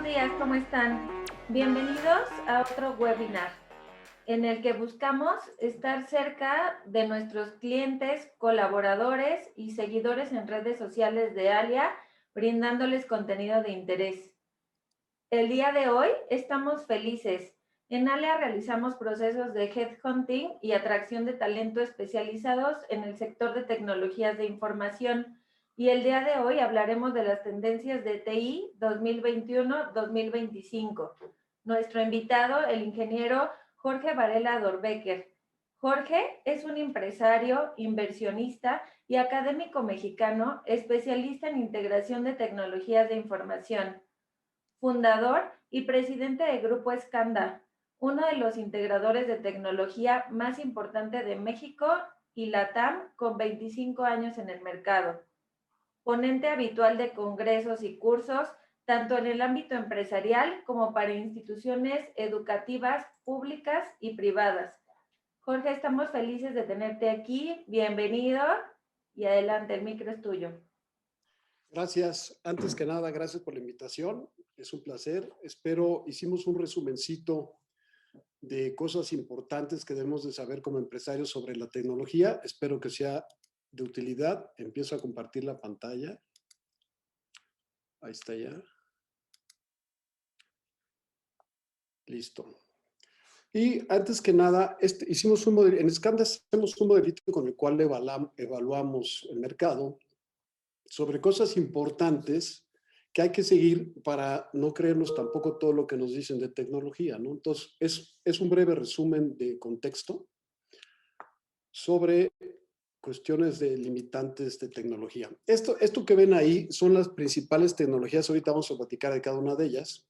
días, ¿cómo están? Bienvenidos a otro webinar en el que buscamos estar cerca de nuestros clientes, colaboradores y seguidores en redes sociales de Alia, brindándoles contenido de interés. El día de hoy estamos felices. En Alia realizamos procesos de headhunting y atracción de talento especializados en el sector de tecnologías de información. Y el día de hoy hablaremos de las tendencias de TI 2021-2025. Nuestro invitado, el ingeniero Jorge Varela Dorbecker. Jorge es un empresario, inversionista y académico mexicano, especialista en integración de tecnologías de información, fundador y presidente de Grupo Escanda, uno de los integradores de tecnología más importante de México y LATAM, con 25 años en el mercado. Ponente habitual de congresos y cursos, tanto en el ámbito empresarial como para instituciones educativas públicas y privadas. Jorge, estamos felices de tenerte aquí. Bienvenido y adelante, el micro es tuyo. Gracias. Antes que nada, gracias por la invitación. Es un placer. Hicimos un resumencito de cosas importantes que debemos de saber como empresarios sobre la tecnología. Espero que sea de utilidad. Empiezo a compartir la pantalla. Ahí está ya. Listo. Y antes que nada, en Scanda hacemos un modelito con el cual evaluamos el mercado sobre cosas importantes que hay que seguir para no creernos tampoco todo lo que nos dicen de tecnología, ¿no? Entonces, es un breve resumen de contexto sobre cuestiones de limitantes de tecnología. Esto que ven ahí son las principales tecnologías, ahorita vamos a platicar de cada una de ellas,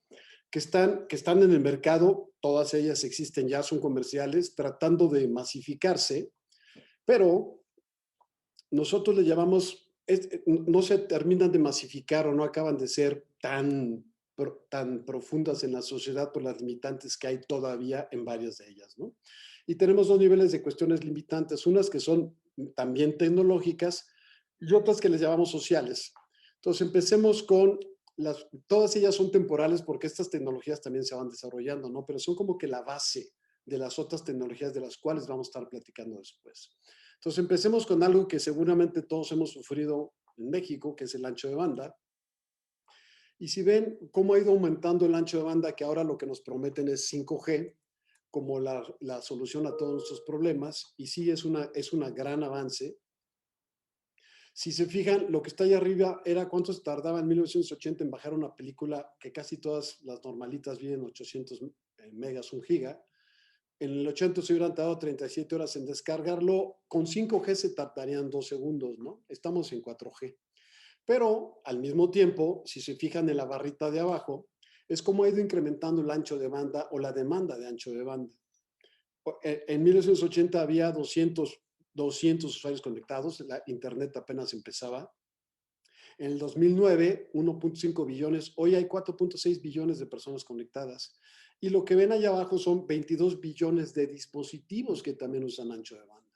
que están en el mercado, todas ellas existen ya, son comerciales, tratando de masificarse, pero nosotros le llamamos, no se terminan de masificar o no acaban de ser tan profundas en la sociedad por las limitantes que hay todavía en varias de ellas, ¿no? Y tenemos dos niveles de cuestiones limitantes, unas que son también tecnológicas y otras que les llamamos sociales. Entonces empecemos con todas ellas son temporales porque estas tecnologías también se van desarrollando, ¿no? Pero son como que la base de las otras tecnologías de las cuales vamos a estar platicando después. Entonces empecemos con algo que seguramente todos hemos sufrido en México, que es el ancho de banda. Y si ven cómo ha ido aumentando el ancho de banda, que ahora lo que nos prometen es 5G, como la solución a todos nuestros problemas, y sí es una gran avance. Si se fijan, lo que está ahí arriba era cuánto se tardaba en 1980 en bajar una película que casi todas las normalitas vienen 800 megas, 1 giga. En el 80 se hubieran tardado 37 horas en descargarlo. Con 5G se tardarían 2 segundos, ¿no? Estamos en 4G. Pero al mismo tiempo, si se fijan en la barrita de abajo, es como ha ido incrementando el ancho de banda o la demanda de ancho de banda. En 1980 había 200 usuarios conectados, la internet apenas empezaba. En el 2009, 1.5 billones, hoy hay 4.6 billones de personas conectadas. Y lo que ven allá abajo son 22 billones de dispositivos que también usan ancho de banda.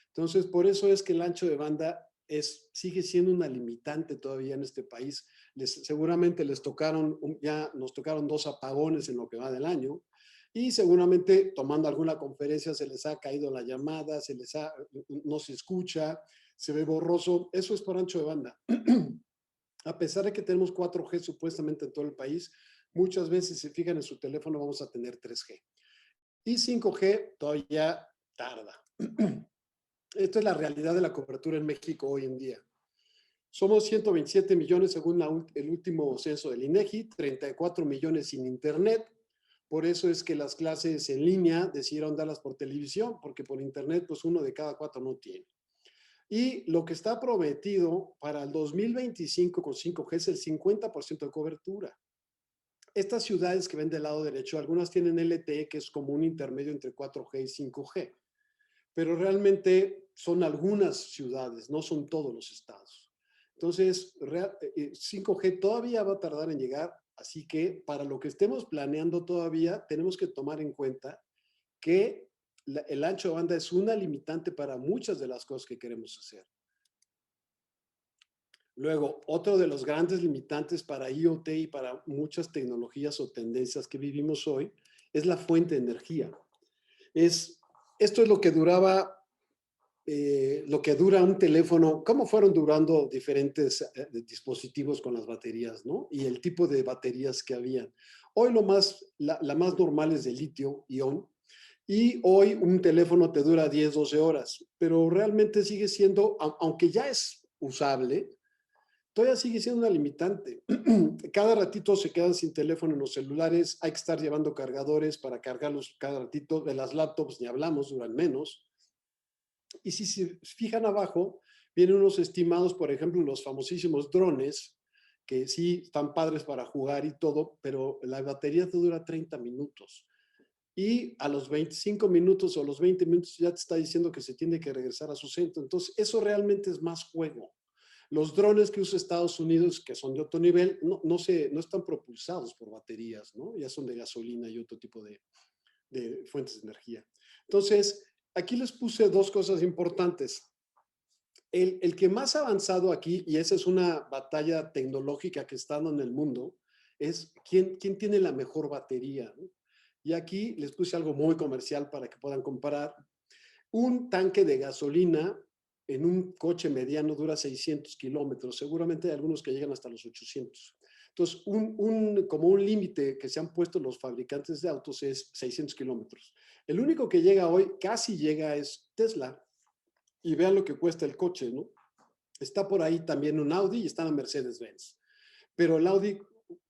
Entonces, por eso es que el ancho de banda sigue siendo una limitante todavía en este país. Seguramente nos tocaron 2 apagones en lo que va del año. Y seguramente tomando alguna conferencia se les ha caído la llamada, no se escucha, se ve borroso. Eso es por ancho de banda. A pesar de que tenemos 4G supuestamente en todo el país, muchas veces, si se fijan en su teléfono, vamos a tener 3G. Y 5G todavía tarda. Esta es la realidad de la cobertura en México hoy en día. Somos 127 millones según el último censo del INEGI, 34 millones sin internet. Por eso es que las clases en línea decidieron darlas por televisión, porque por internet pues 1 de cada 4 no tiene. Y lo que está prometido para el 2025 con 5G es el 50% de cobertura. Estas ciudades que ven del lado derecho, algunas tienen LTE, que es como un intermedio entre 4G y 5G, pero realmente son algunas ciudades, no son todos los estados. Entonces, 5G todavía va a tardar en llegar, así que para lo que estemos planeando todavía, tenemos que tomar en cuenta que el ancho de banda es una limitante para muchas de las cosas que queremos hacer. Luego, otro de los grandes limitantes para IoT y para muchas tecnologías o tendencias que vivimos hoy es la fuente de energía. Esto es lo que duraba, lo que dura un teléfono, cómo fueron durando diferentes dispositivos con las baterías, ¿no? Y el tipo de baterías que habían. Hoy la más normal es de litio-ion, y hoy un teléfono te dura 10, 12 horas, pero realmente sigue siendo, aunque ya es usable, todavía sigue siendo una limitante. Cada ratito se quedan sin teléfono en los celulares, hay que estar llevando cargadores para cargarlos cada ratito. De las laptops ni hablamos, duran menos. Y si se fijan abajo, vienen unos estimados, por ejemplo, los famosísimos drones, que sí están padres para jugar y todo, pero la batería te dura 30 minutos. Y a los 25 minutos o los 20 minutos ya te está diciendo que se tiene que regresar a su centro. Entonces, eso realmente es más juego. Los drones que usa Estados Unidos, que son de otro nivel, no están propulsados por baterías, ¿no? Ya son de gasolina y otro tipo de fuentes de energía. Entonces, aquí les puse dos cosas importantes. El que más ha avanzado aquí, y esa es una batalla tecnológica que está dando en el mundo, es quién tiene la mejor batería, ¿no? Y aquí les puse algo muy comercial para que puedan comparar. Un tanque de gasolina en un coche mediano dura 600 kilómetros, seguramente hay algunos que llegan hasta los 800. Entonces, como un límite que se han puesto los fabricantes de autos es 600 kilómetros. El único que llega hoy, casi llega, es Tesla. Y vean lo que cuesta el coche, ¿no? Está por ahí también un Audi y está la Mercedes-Benz. Pero el Audi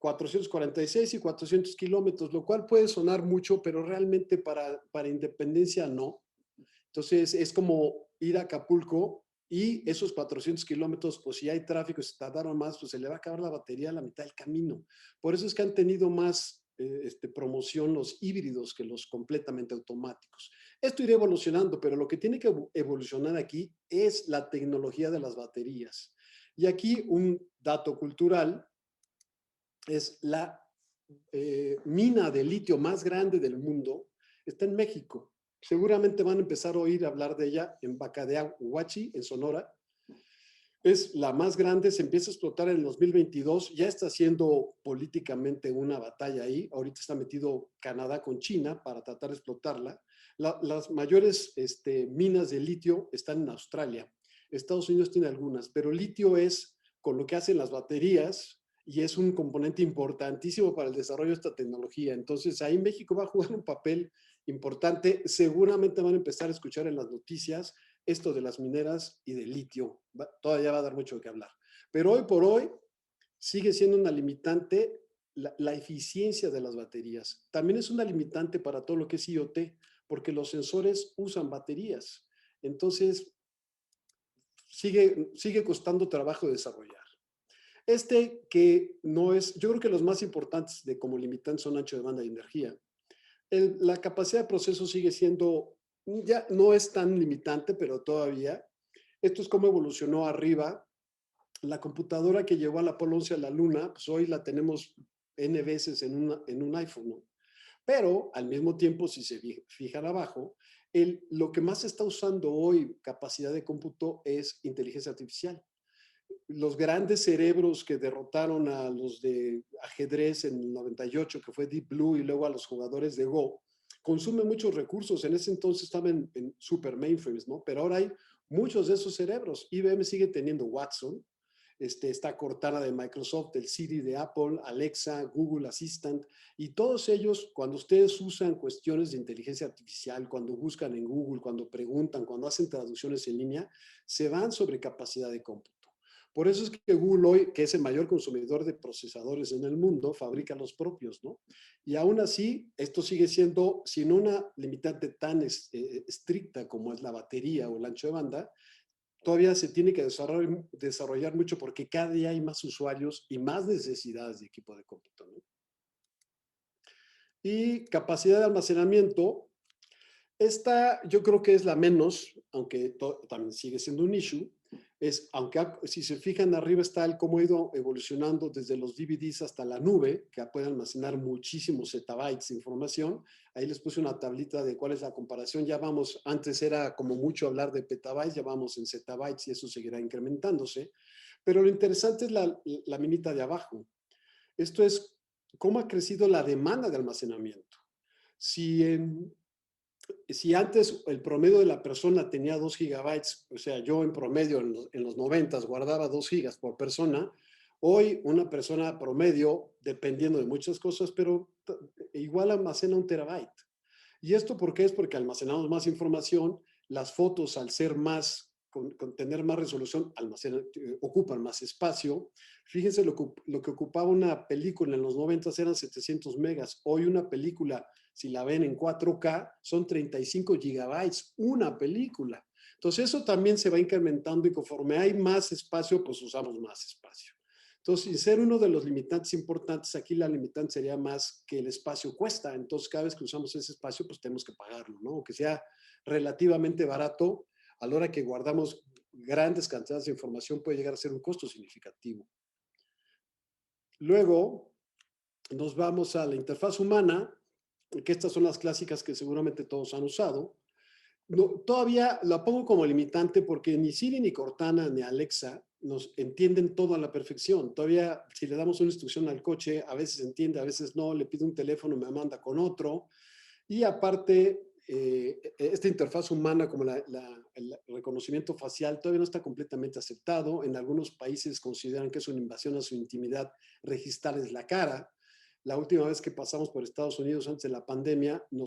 446 y 400 kilómetros, lo cual puede sonar mucho, pero realmente para independencia no. Entonces es como ir a Acapulco y esos 400 kilómetros, pues si hay tráfico, si tardaron más, pues se le va a acabar la batería a la mitad del camino. Por eso es que han tenido más promoción los híbridos que los completamente automáticos. Esto irá evolucionando, pero lo que tiene que evolucionar aquí es la tecnología de las baterías. Y aquí un dato cultural es la mina de litio más grande del mundo, está en México. Seguramente van a empezar a oír hablar de ella en Bacadeahuachi, en Sonora. Es la más grande, se empieza a explotar en el 2022, ya está haciendo políticamente una batalla ahí. Ahorita está metido Canadá con China para tratar de explotarla. Las mayores minas de litio están en Australia. Estados Unidos tiene algunas, pero litio es con lo que hacen las baterías y es un componente importantísimo para el desarrollo de esta tecnología. Entonces, ahí México va a jugar un papel importante. Seguramente van a empezar a escuchar en las noticias esto de las mineras y del litio. Todavía va a dar mucho de qué hablar. Pero hoy por hoy sigue siendo una limitante la eficiencia de las baterías. También es una limitante para todo lo que es IoT, porque los sensores usan baterías. Entonces, sigue costando trabajo desarrollar. Que no es, yo creo que los más importantes de como limitantes son ancho de banda y energía. La capacidad de proceso sigue siendo, ya no es tan limitante, pero todavía. Esto es cómo evolucionó arriba. La computadora que llevó al Apolo 11 a la Luna, pues hoy la tenemos N veces en un iPhone, ¿no? Pero al mismo tiempo, si se fijan abajo, lo que más se está usando hoy, capacidad de cómputo, es inteligencia artificial. Los grandes cerebros que derrotaron a los de ajedrez en el 98, que fue Deep Blue, y luego a los jugadores de Go, consumen muchos recursos. En ese entonces estaban en super mainframes, ¿no? Pero ahora hay muchos de esos cerebros. IBM sigue teniendo Watson, está Cortana de Microsoft, el Siri de Apple, Alexa, Google Assistant, y todos ellos, cuando ustedes usan cuestiones de inteligencia artificial, cuando buscan en Google, cuando preguntan, cuando hacen traducciones en línea, se van sobre capacidad de cómputo. Por eso es que Google hoy, que es el mayor consumidor de procesadores en el mundo, fabrica los propios, ¿no? Y aún así, esto sigue siendo, sin una limitante tan estricta como es la batería o el ancho de banda, todavía se tiene que desarrollar mucho porque cada día hay más usuarios y más necesidades de equipo de cómputo, ¿no? Y capacidad de almacenamiento, esta yo creo que es la menos, aunque también sigue siendo un issue. Aunque si se fijan arriba está el cómo ha ido evolucionando desde los DVDs hasta la nube, que puede almacenar muchísimos zettabytes de información. Ahí les puse una tablita de cuál es la comparación. Ya vamos, antes era como mucho hablar de petabytes, ya vamos en zettabytes y eso seguirá incrementándose. Pero lo interesante es la minita de abajo. Esto es cómo ha crecido la demanda de almacenamiento. Si, si antes el promedio de la persona tenía 2 gigabytes, o sea, yo en promedio en los 90 guardaba 2 gigas por persona, hoy una persona promedio, dependiendo de muchas cosas, pero igual almacena 1 terabyte. ¿Y esto por qué? Es porque almacenamos más información, las fotos al ser más, con tener más resolución, ocupan más espacio. Fíjense lo que ocupaba una película en los 90 eran 700 megas. Hoy una película, si la ven en 4K, son 35 gigabytes, una película. Entonces eso también se va incrementando y conforme hay más espacio, pues usamos más espacio. Entonces, sin ser uno de los limitantes importantes, aquí la limitante sería más que el espacio cuesta. Entonces, cada vez que usamos ese espacio, pues tenemos que pagarlo, ¿no? Aunque sea relativamente barato, a la hora que guardamos grandes cantidades de información puede llegar a ser un costo significativo. Luego, nos vamos a la interfaz humana, que estas son las clásicas que seguramente todos han usado. No, todavía la pongo como limitante porque ni Siri, ni Cortana, ni Alexa nos entienden todo a la perfección. Todavía, si le damos una instrucción al coche, a veces entiende, a veces no, le pido un teléfono, me manda con otro. Y aparte, esta interfaz humana como el reconocimiento facial todavía no está completamente aceptado. En algunos países consideran que es una invasión a su intimidad registrarles la cara. La última vez que pasamos por Estados Unidos antes de la pandemia, me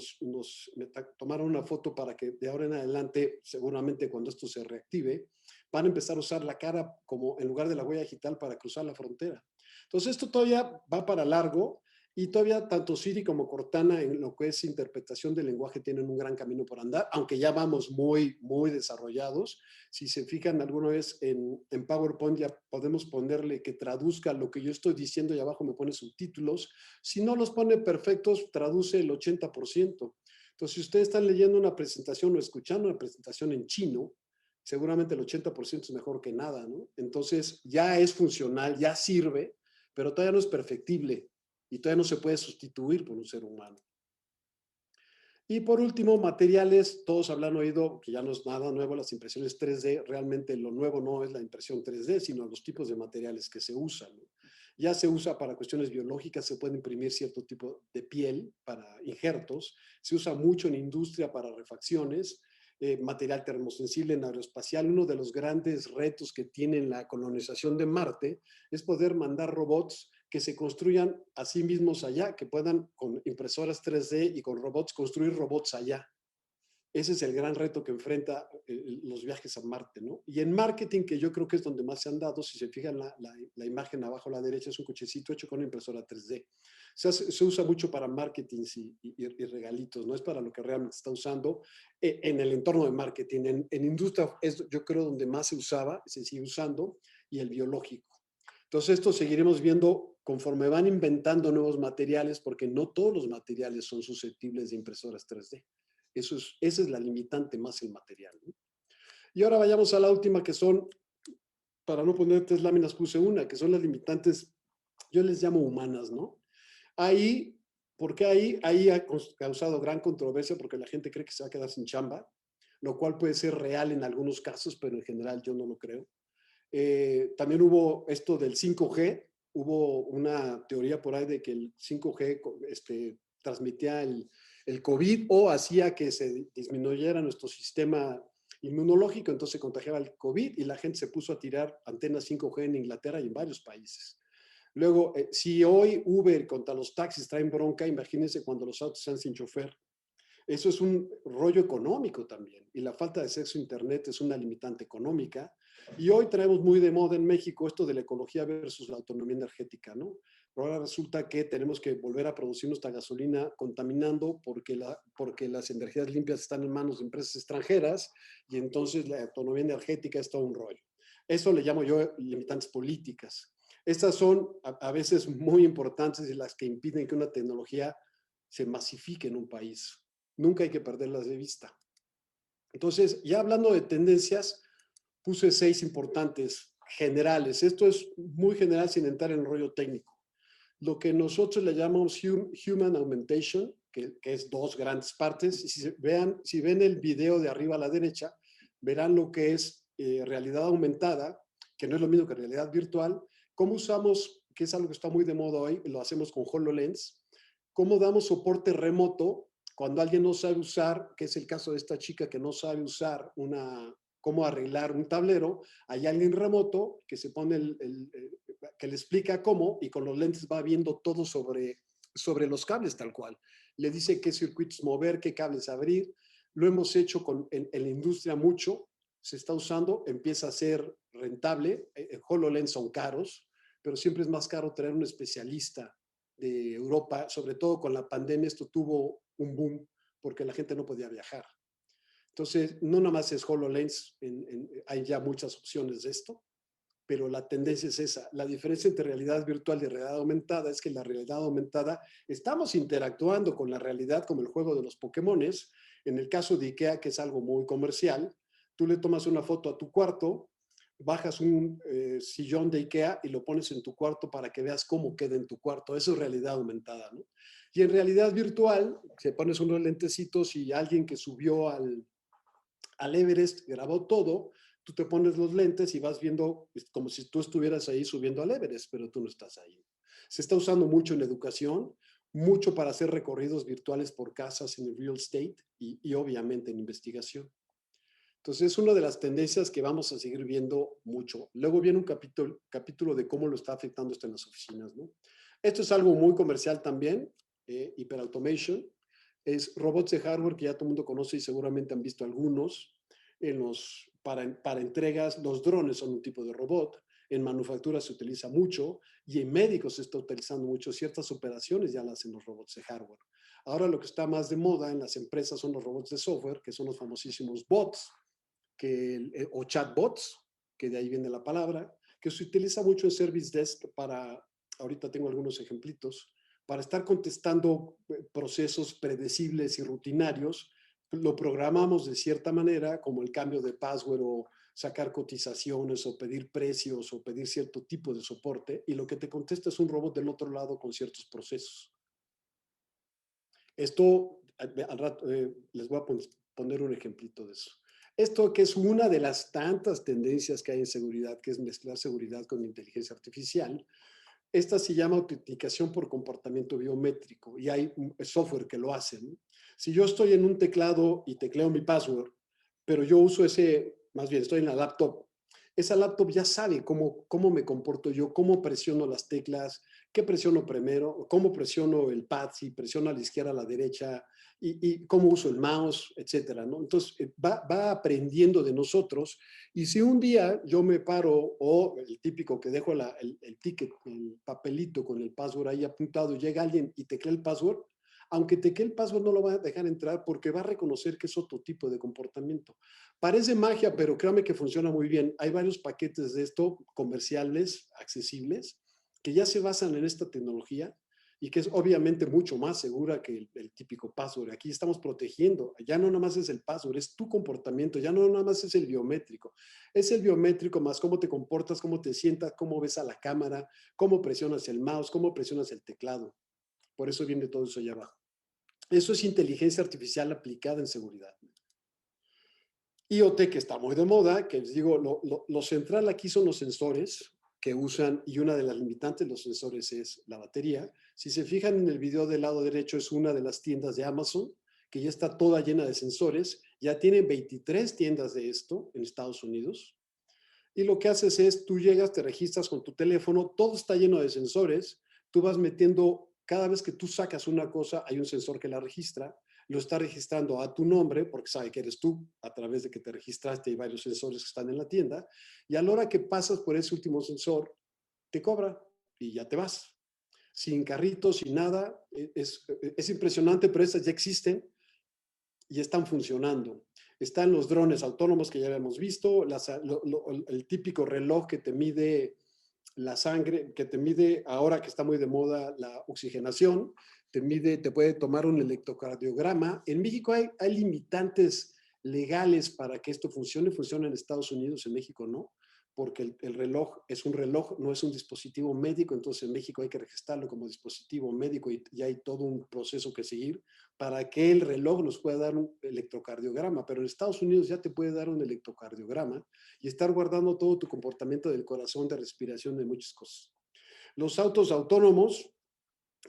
tomaron una foto para que de ahora en adelante, seguramente cuando esto se reactive, van a empezar a usar la cara como en lugar de la huella digital para cruzar la frontera. Entonces esto todavía va para largo y todavía tanto Siri como Cortana en lo que es interpretación del lenguaje tienen un gran camino por andar, aunque ya vamos muy desarrollados. Si se fijan alguna vez en PowerPoint ya podemos ponerle que traduzca lo que yo estoy diciendo y abajo me pone subtítulos. Si no los pone perfectos, traduce el 80%. Entonces, si ustedes están leyendo una presentación o escuchando una presentación en chino, seguramente el 80% es mejor que nada, ¿no? Entonces, ya es funcional, ya sirve, pero todavía no es perfectible y todavía no se puede sustituir por un ser humano. Y por último, materiales, todos habrán oído que ya no es nada nuevo las impresiones 3D, realmente lo nuevo no es la impresión 3D, sino los tipos de materiales que se usan, ¿no? Ya se usa para cuestiones biológicas, se puede imprimir cierto tipo de piel para injertos, se usa mucho en industria para refacciones, material termosensible en aeroespacial. Uno de los grandes retos que tiene la colonización de Marte es poder mandar robots que se construyan a sí mismos allá, que puedan con impresoras 3D y con robots construir robots allá. Ese es el gran reto que enfrenta los viajes a Marte, ¿no? Y en marketing, que yo creo que es donde más se han dado, si se fijan la imagen abajo a la derecha, es un cochecito hecho con una impresora 3D. Se usa mucho para marketing y regalitos, no es para lo que realmente está usando en el entorno de marketing. En industria es, yo creo, donde más se usaba, se sigue usando, y el biológico. Entonces, esto seguiremos viendo conforme van inventando nuevos materiales, porque no todos los materiales son susceptibles de impresoras 3D. Esa es la limitante más el material, ¿no? Y ahora vayamos a la última, que son, para no poner 3 láminas, puse una, que son las limitantes, yo les llamo humanas, ¿no? Ahí, ¿por qué ahí? Ahí ha causado gran controversia porque la gente cree que se va a quedar sin chamba, lo cual puede ser real en algunos casos, pero en general yo no lo creo. También hubo esto del 5G, hubo una teoría por ahí de que el 5G transmitía el COVID o hacía que se disminuyera nuestro sistema inmunológico, entonces se contagiaba el COVID y la gente se puso a tirar antenas 5G en Inglaterra y en varios países. Luego, si hoy Uber contra los taxis traen bronca, imagínense cuando los autos sean sin chofer. Eso es un rollo económico también. Y la falta de acceso a Internet es una limitante económica. Y hoy traemos muy de moda en México esto de la ecología versus la autonomía energética, ¿no? Pero ahora resulta que tenemos que volver a producir nuestra gasolina contaminando porque las energías limpias están en manos de empresas extranjeras y entonces la autonomía energética es todo un rollo. Eso le llamo yo limitantes políticas. Estas son a veces muy importantes y las que impiden que una tecnología se masifique en un país. Nunca hay que perderlas de vista. Entonces, ya hablando de tendencias, puse 6 importantes generales. Esto es muy general sin entrar en el rollo técnico. Lo que nosotros le llamamos Human Augmentation, que es 2 grandes partes. Y si ven el video de arriba a la derecha, verán lo que es realidad aumentada, que no es lo mismo que realidad virtual. ¿Cómo usamos, que es algo que está muy de moda hoy, lo hacemos con HoloLens? ¿Cómo damos soporte remoto cuando alguien no sabe usar, que es el caso de esta chica que no sabe usar cómo arreglar un tablero? Hay alguien remoto que se pone que le explica cómo y con los lentes va viendo todo sobre los cables tal cual. Le dice qué circuitos mover, qué cables abrir. Lo hemos hecho en la industria mucho, se está usando, empieza a ser rentable. HoloLens son caros, pero siempre es más caro traer un especialista de Europa, sobre todo con la pandemia. Esto tuvo un boom porque la gente no podía viajar. Entonces, no nada más es HoloLens, hay ya muchas opciones de esto, pero la tendencia es esa. La diferencia entre realidad virtual y realidad aumentada es que la realidad aumentada estamos interactuando con la realidad como el juego de los Pokémones. En el caso de IKEA, que es algo muy comercial, tú le tomas una foto a tu cuarto, bajas un sillón de IKEA y lo pones en tu cuarto para que veas cómo queda en tu cuarto. Eso es realidad aumentada, ¿no? Y en realidad virtual, se pones unos lentecitos y alguien que subió al Everest grabó todo, tú te pones los lentes y vas viendo como si tú estuvieras ahí subiendo al Everest, pero tú no estás ahí. Se está usando mucho en educación, mucho para hacer recorridos virtuales por casas en el real estate y obviamente en investigación. Entonces es una de las tendencias que vamos a seguir viendo mucho. Luego viene un capítulo de cómo lo está afectando esto en las oficinas, ¿no? Esto es algo muy comercial también, Hyperautomation. Es robots de hardware que ya todo el mundo conoce y seguramente han visto algunos. Para entregas, los drones son un tipo de robot. En manufactura se utiliza mucho y en médicos se está utilizando mucho. Ciertas operaciones ya las hacen los robots de hardware. Ahora lo que está más de moda en las empresas son los robots de software, que son los famosísimos bots o chatbots, que de ahí viene la palabra, que se utiliza mucho en Service Desk para, ahorita tengo algunos ejemplitos, para estar contestando procesos predecibles y rutinarios. Lo programamos de cierta manera, como el cambio de password o sacar cotizaciones o pedir precios o pedir cierto tipo de soporte, y lo que te contesta es un robot del otro lado con ciertos procesos. Esto, al rato, les voy a poner un ejemplito de eso. Esto que es una de las tantas tendencias que hay en seguridad, que es mezclar seguridad con inteligencia artificial. Esta se llama autenticación por comportamiento biométrico y hay software que lo hace, ¿no? Si yo estoy en un teclado y tecleo mi password, pero yo uso más bien estoy en la laptop, esa laptop ya sabe cómo me comporto yo, cómo presiono las teclas, qué presiono primero, cómo presiono el pad, si presiono a la izquierda, a la derecha, y cómo uso el mouse, etcétera, ¿no? Entonces, va aprendiendo de nosotros, y si un día yo me paro, o el típico que dejo el ticket, el papelito con el password ahí apuntado, llega alguien y teclea el password, aunque teclee el password no lo va a dejar entrar porque va a reconocer que es otro tipo de comportamiento. Parece magia, pero créame que funciona muy bien. Hay varios paquetes de esto comerciales, accesibles, que ya se basan en esta tecnología y que es obviamente mucho más segura que el típico password. Aquí estamos protegiendo, ya no nada más es el password, es tu comportamiento, ya no nada más es el biométrico. Es el biométrico más cómo te comportas, cómo te sientas, cómo ves a la cámara, cómo presionas el mouse, cómo presionas el teclado. Por eso viene todo eso allá abajo. Eso es inteligencia artificial aplicada en seguridad. IoT, que está muy de moda, que les digo, lo central aquí son los sensores que usan, y una de las limitantes de los sensores es la batería. Si se fijan en el video del lado derecho, es una de las tiendas de Amazon, que ya está toda llena de sensores. Ya tienen 23 tiendas de esto en Estados Unidos. Y lo que haces es, tú llegas, te registras con tu teléfono, todo está lleno de sensores, tú vas metiendo, cada vez que tú sacas una cosa, hay un sensor que la registra, lo está registrando a tu nombre, porque sabe que eres tú, a través de que te registraste, hay varios sensores que están en la tienda, y a la hora que pasas por ese último sensor, te cobra y ya te vas. Sin carrito, sin nada, es impresionante, pero esas ya existen y están funcionando. Están los drones autónomos que ya habíamos visto, el típico reloj que te mide la sangre, que te mide, ahora que está muy de moda la oxigenación, te puede tomar un electrocardiograma. En México hay limitantes legales para que esto funciona en Estados Unidos, en México no, porque el reloj es un reloj, no es un dispositivo médico, entonces en México hay que registrarlo como dispositivo médico y hay todo un proceso que seguir para que el reloj nos pueda dar un electrocardiograma, pero en Estados Unidos ya te puede dar un electrocardiograma y estar guardando todo tu comportamiento del corazón, de respiración, de muchas cosas. Los autos autónomos,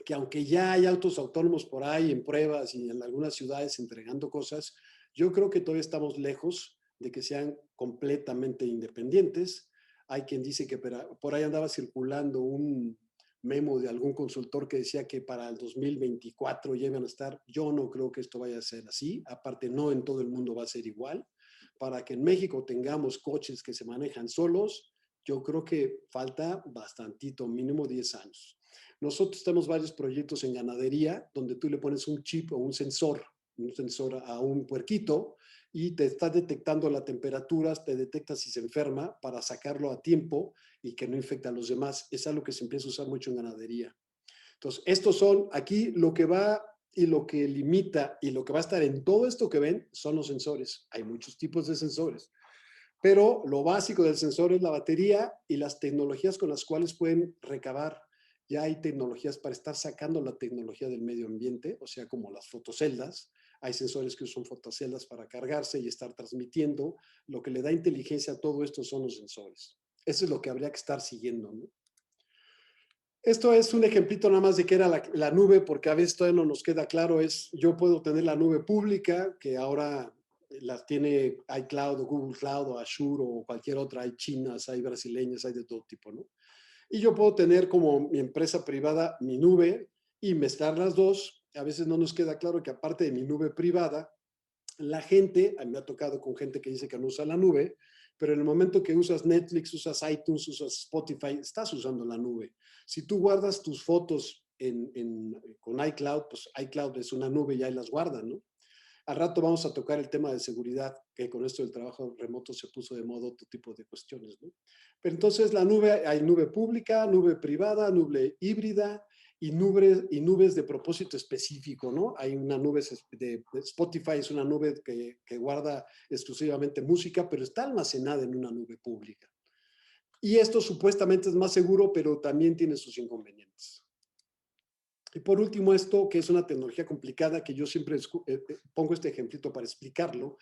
que aunque ya hay autos autónomos por ahí en pruebas y en algunas ciudades entregando cosas, yo creo que todavía estamos lejos de que sean completamente independientes. Hay quien dice que por ahí andaba circulando un memo de algún consultor que decía que para el 2024 ya iban a estar. Yo no creo que esto vaya a ser así. Aparte, no en todo el mundo va a ser igual. Para que en México tengamos coches que se manejan solos, yo creo que falta bastantito, mínimo 10 años. Nosotros tenemos varios proyectos en ganadería donde tú le pones un chip o un sensor a un puerquito y te está detectando la temperatura, te detecta si se enferma para sacarlo a tiempo y que no infecte a los demás. Es algo que se empieza a usar mucho en ganadería. Entonces, estos son aquí lo que va y lo que limita y lo que va a estar en todo esto que ven son los sensores. Hay muchos tipos de sensores, pero lo básico del sensor es la batería y las tecnologías con las cuales pueden recabar. Ya hay tecnologías para estar sacando la tecnología del medio ambiente, o sea, como las fotoceldas. Hay sensores que usan fotoceldas para cargarse y estar transmitiendo. Lo que le da inteligencia a todo esto son los sensores. Eso es lo que habría que estar siguiendo, ¿no? Esto es un ejemplito nada más de qué era la nube, porque a veces todavía no nos queda claro. Yo puedo tener la nube pública, que ahora las tiene iCloud o Google Cloud o Azure o cualquier otra. Hay chinas, hay brasileñas, hay de todo tipo, ¿no? Y yo puedo tener como mi empresa privada mi nube y mezclar las dos. A veces no nos queda claro que aparte de mi nube privada, la gente, a mí me ha tocado con gente que dice que no usa la nube, pero en el momento que usas Netflix, usas iTunes, usas Spotify, estás usando la nube. Si tú guardas tus fotos con iCloud, pues iCloud es una nube y ahí las guardan, ¿no? Al rato vamos a tocar el tema de seguridad, que con esto del trabajo remoto se puso de moda otro tipo de cuestiones, ¿no? Pero entonces la nube, hay nube pública, nube privada, nube híbrida y nubes de propósito específico, ¿no? Hay una nube de Spotify, es una nube que guarda exclusivamente música, pero está almacenada en una nube pública. Y esto supuestamente es más seguro, pero también tiene sus inconvenientes. Y por último, esto que es una tecnología complicada, que yo siempre pongo este ejemplito para explicarlo.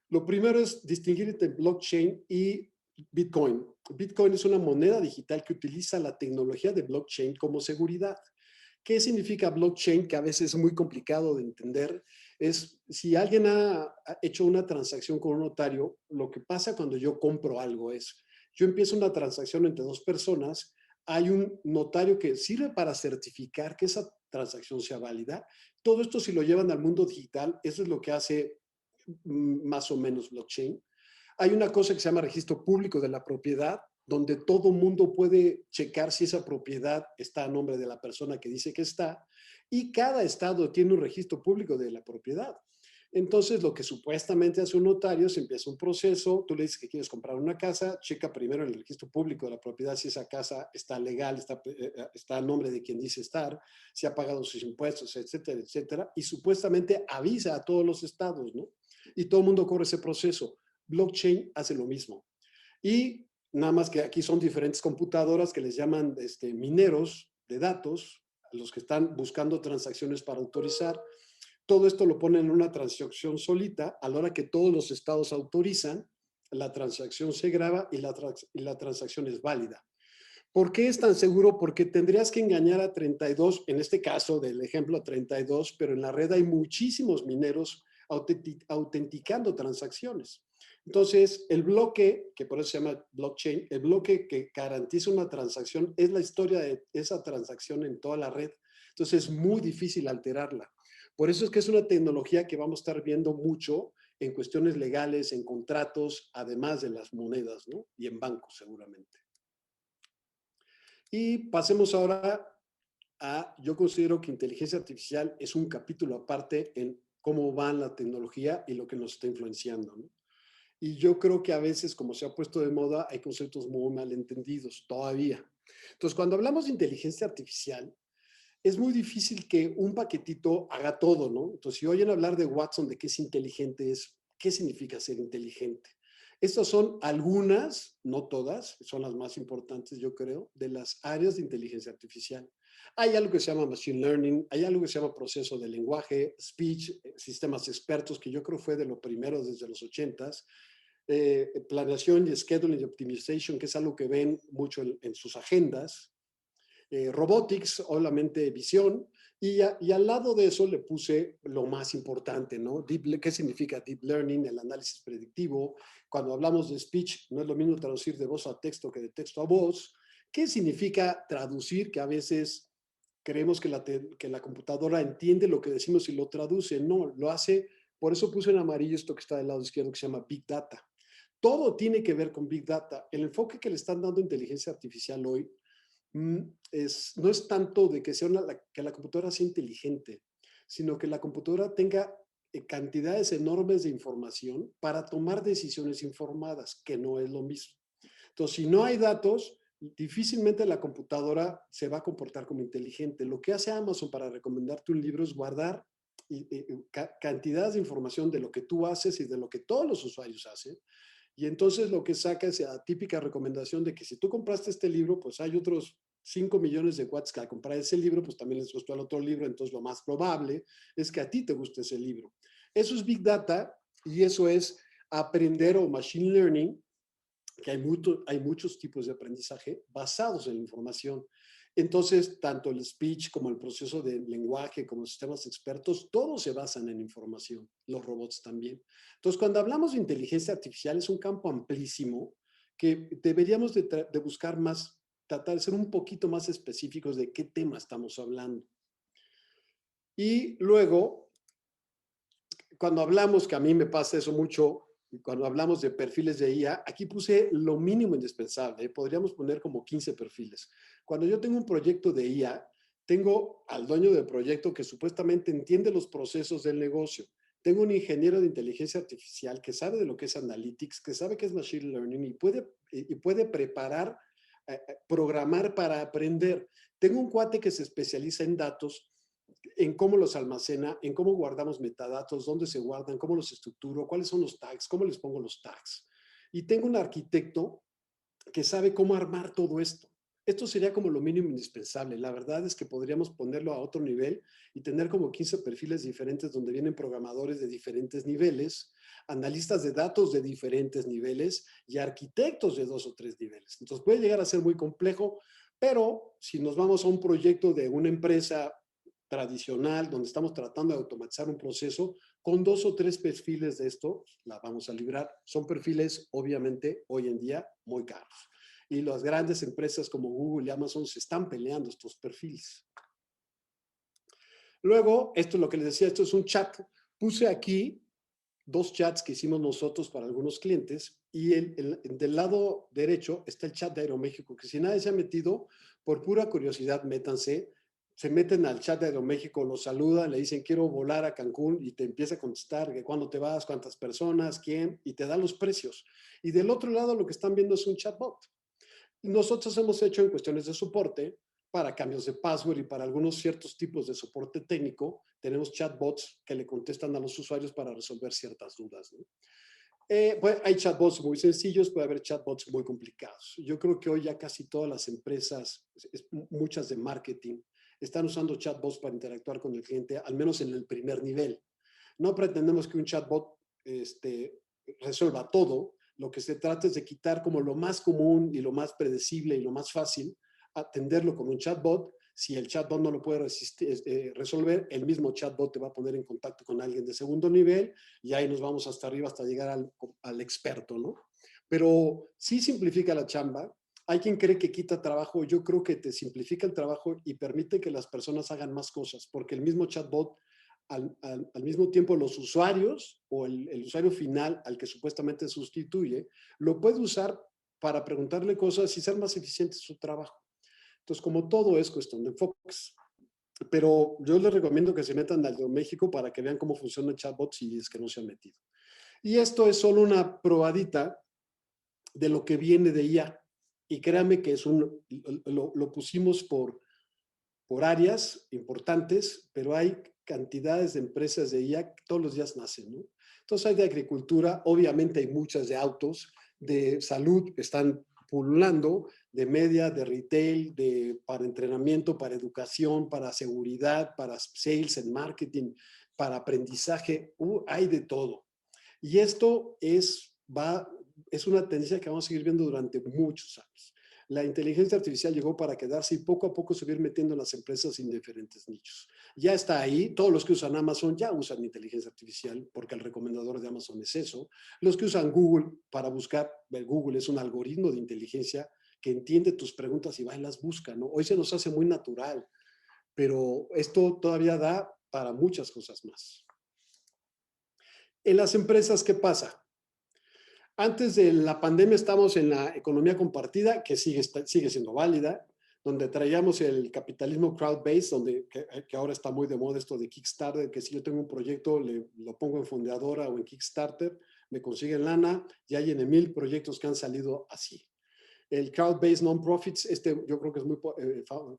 Lo primero es distinguir entre blockchain y Bitcoin. Bitcoin es una moneda digital que utiliza la tecnología de blockchain como seguridad. ¿Qué significa blockchain? Que a veces es muy complicado de entender. Es si alguien ha hecho una transacción con un notario, lo que pasa cuando yo compro algo es, yo empiezo una transacción entre dos personas, hay un notario que sirve para certificar que esa transacción sea válida. Todo esto si lo llevan al mundo digital, eso es lo que hace más o menos blockchain. Hay una cosa que se llama registro público de la propiedad, donde todo mundo puede checar si esa propiedad está a nombre de la persona que dice que está, y cada estado tiene un registro público de la propiedad. Entonces, lo que supuestamente hace un notario, se empieza un proceso, tú le dices que quieres comprar una casa, checa primero en el registro público de la propiedad si esa casa está legal, está a nombre de quien dice estar, si ha pagado sus impuestos, etcétera, etcétera, y supuestamente avisa a todos los estados, ¿no? Y todo el mundo corre ese proceso. Blockchain hace lo mismo. Y nada más que aquí son diferentes computadoras que les llaman mineros de datos, los que están buscando transacciones para autorizar. Todo esto lo ponen en una transacción solita. A la hora que todos los estados autorizan, la transacción se graba y la transacción es válida. ¿Por qué es tan seguro? Porque tendrías que engañar a 32, en este caso del ejemplo a 32, pero en la red hay muchísimos mineros autenticando transacciones. Entonces, el bloque, que por eso se llama blockchain, el bloque que garantiza una transacción es la historia de esa transacción en toda la red. Entonces, es muy difícil alterarla. Por eso es que es una tecnología que vamos a estar viendo mucho en cuestiones legales, en contratos, además de las monedas, ¿no? Y en bancos seguramente. Y pasemos ahora yo considero que inteligencia artificial es un capítulo aparte en cómo va la tecnología y lo que nos está influenciando, ¿no? Y yo creo que a veces, como se ha puesto de moda, hay conceptos muy mal entendidos todavía. Entonces, cuando hablamos de inteligencia artificial, es muy difícil que un paquetito haga todo, ¿no? Entonces, si oyen hablar de Watson, de qué es inteligente, ¿qué significa ser inteligente? Estas son algunas, no todas, son las más importantes, yo creo, de las áreas de inteligencia artificial. Hay algo que se llama Machine Learning, hay algo que se llama proceso de lenguaje, speech, sistemas expertos, que yo creo fue de lo primero desde los 80s, planeación y scheduling y optimization, que es algo que ven mucho en sus agendas, robotics, obviamente visión, y al lado de eso le puse lo más importante, ¿no? ¿Qué significa Deep Learning? El análisis predictivo. Cuando hablamos de speech, no es lo mismo traducir de voz a texto que de texto a voz. ¿Qué significa traducir? Que a veces creemos que la computadora entiende lo que decimos y lo traduce. No, lo hace. Por eso puse en amarillo esto que está del lado izquierdo, que se llama Big Data. Todo tiene que ver con Big Data. El enfoque que le están dando a inteligencia artificial hoy no es tanto de que, que la computadora sea inteligente, sino que la computadora tenga cantidades enormes de información para tomar decisiones informadas, que no es lo mismo. Entonces, si no hay datos, difícilmente la computadora se va a comportar como inteligente. Lo que hace Amazon para recomendarte un libro es guardar cantidades de información de lo que tú haces y de lo que todos los usuarios hacen. Y entonces lo que saca es la típica recomendación de que si tú compraste este libro, pues hay otros 5 millones de watts que al comprar ese libro, pues también les gustó el otro libro, entonces lo más probable es que a ti te guste ese libro. Eso es Big Data y eso es aprender o Machine Learning, que hay muchos tipos de aprendizaje basados en la información. Entonces, tanto el speech como el proceso de lenguaje, como los sistemas expertos, todos se basan en información, los robots también. Entonces, cuando hablamos de inteligencia artificial, es un campo amplísimo que deberíamos de buscar más, tratar de ser un poquito más específicos de qué tema estamos hablando. Y luego, cuando hablamos, que a mí me pasa eso mucho, cuando hablamos de perfiles de IA, aquí puse lo mínimo indispensable. Podríamos poner como 15 perfiles. Cuando yo tengo un proyecto de IA, tengo al dueño del proyecto que supuestamente entiende los procesos del negocio. Tengo un ingeniero de inteligencia artificial que sabe de lo que es analytics, que sabe qué es machine learning y puede preparar, programar para aprender. Tengo un cuate que se especializa en datos, en cómo los almacena, en cómo guardamos metadatos, dónde se guardan, cómo los estructuro, cuáles son los tags, cómo les pongo los tags. Y tengo un arquitecto que sabe cómo armar todo esto. Esto sería como lo mínimo indispensable. La verdad es que podríamos ponerlo a otro nivel y tener como 15 perfiles diferentes donde vienen programadores de diferentes niveles, analistas de datos de diferentes niveles y arquitectos de 2 o 3 niveles. Entonces puede llegar a ser muy complejo, pero si nos vamos a un proyecto de una empresa tradicional, donde estamos tratando de automatizar un proceso, con 2 o 3 perfiles de esto, la vamos a librar. Son perfiles, obviamente, hoy en día muy caros. Y las grandes empresas como Google y Amazon se están peleando estos perfiles. Luego, esto es lo que les decía, esto es un chat. Puse aquí 2 chats que hicimos nosotros para algunos clientes y del lado derecho está el chat de Aeroméxico, que si nadie se ha metido, por pura curiosidad, métanse, se meten al chat de Aeroméxico, los saludan, le dicen quiero volar a Cancún y te empieza a contestar que cuándo te vas, cuántas personas, quién, y te da los precios. Y del otro lado lo que están viendo es un chatbot. Nosotros hemos hecho en cuestiones de soporte, para cambios de password y para algunos ciertos tipos de soporte técnico, tenemos chatbots que le contestan a los usuarios para resolver ciertas dudas, ¿no? Pues hay chatbots muy sencillos, puede haber chatbots muy complicados. Yo creo que hoy ya casi todas las empresas, muchas de marketing, están usando chatbots para interactuar con el cliente, al menos en el primer nivel. No pretendemos que un chatbot resuelva todo. Lo que se trata es de quitar como lo más común y lo más predecible y lo más fácil, atenderlo con un chatbot. Si el chatbot no lo puede resolver, el mismo chatbot te va a poner en contacto con alguien de segundo nivel y ahí nos vamos hasta arriba hasta llegar al experto, ¿no? Pero sí simplifica la chamba. Hay quien cree que quita trabajo. Yo creo que te simplifica el trabajo y permite que las personas hagan más cosas, porque el mismo chatbot, al mismo tiempo los usuarios o el usuario final al que supuestamente sustituye, lo puede usar para preguntarle cosas y ser más eficiente en su trabajo. Entonces, como todo es cuestión de enfoques. Pero yo les recomiendo que se metan al de México para que vean cómo funciona el chatbot si es que no se han metido. Y esto es solo una probadita de lo que viene de IA. Y créanme que lo pusimos por áreas importantes, pero hay cantidades de empresas de IA que todos los días nacen, ¿no? Entonces hay de agricultura, obviamente hay muchas de autos, de salud, están pululando de media, de retail, para entrenamiento, para educación, para seguridad, para sales and marketing, para aprendizaje. Hay de todo. Y esto es una tendencia que vamos a seguir viendo durante muchos años. La inteligencia artificial llegó para quedarse y poco a poco se va a ir metiendo en las empresas en diferentes nichos. Ya está ahí, todos los que usan Amazon ya usan inteligencia artificial porque el recomendador de Amazon es eso. Los que usan Google para buscar, Google es un algoritmo de inteligencia que entiende tus preguntas y va y las busca, ¿no? Hoy se nos hace muy natural, pero esto todavía da para muchas cosas más. En las empresas, ¿qué pasa? Antes de la pandemia estamos en la economía compartida, que sigue siendo válida, donde traíamos el capitalismo crowd-based, que ahora está muy de moda esto de Kickstarter, que si yo tengo un proyecto, lo pongo en Fundadora o en Kickstarter, me consiguen lana, y hay en 1000 proyectos que han salido así. El crowd-based non-profits, yo creo que es muy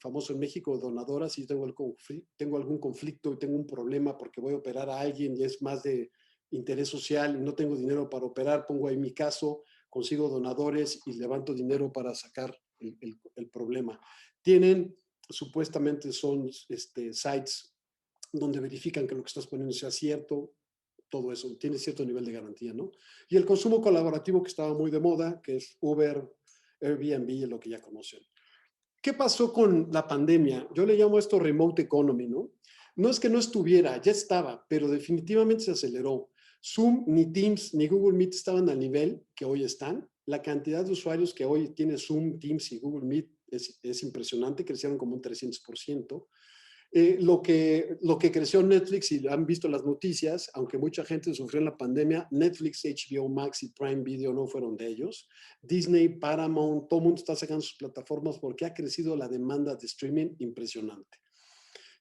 famoso en México, donadoras, si tengo algún conflicto y tengo un problema porque voy a operar a alguien y es más de interés social y no tengo dinero para operar, pongo ahí mi caso, consigo donadores y levanto dinero para sacar el problema. Supuestamente son sites donde verifican que lo que estás poniendo sea cierto, todo eso, tiene cierto nivel de garantía, ¿no? Y el consumo colaborativo que estaba muy de moda, que es Uber, Airbnb, lo que ya conocen. ¿Qué pasó con la pandemia? Yo le llamo esto remote economy, ¿no? No es que no estuviera, ya estaba, pero definitivamente se aceleró. Zoom, ni Teams, ni Google Meet estaban al nivel que hoy están. La cantidad de usuarios que hoy tiene Zoom, Teams y Google Meet es impresionante, crecieron como un 300%. Lo que creció Netflix, y han visto las noticias, aunque mucha gente sufrió en la pandemia, Netflix, HBO Max y Prime Video no fueron de ellos. Disney, Paramount, todo el mundo está sacando sus plataformas porque ha crecido la demanda de streaming impresionante.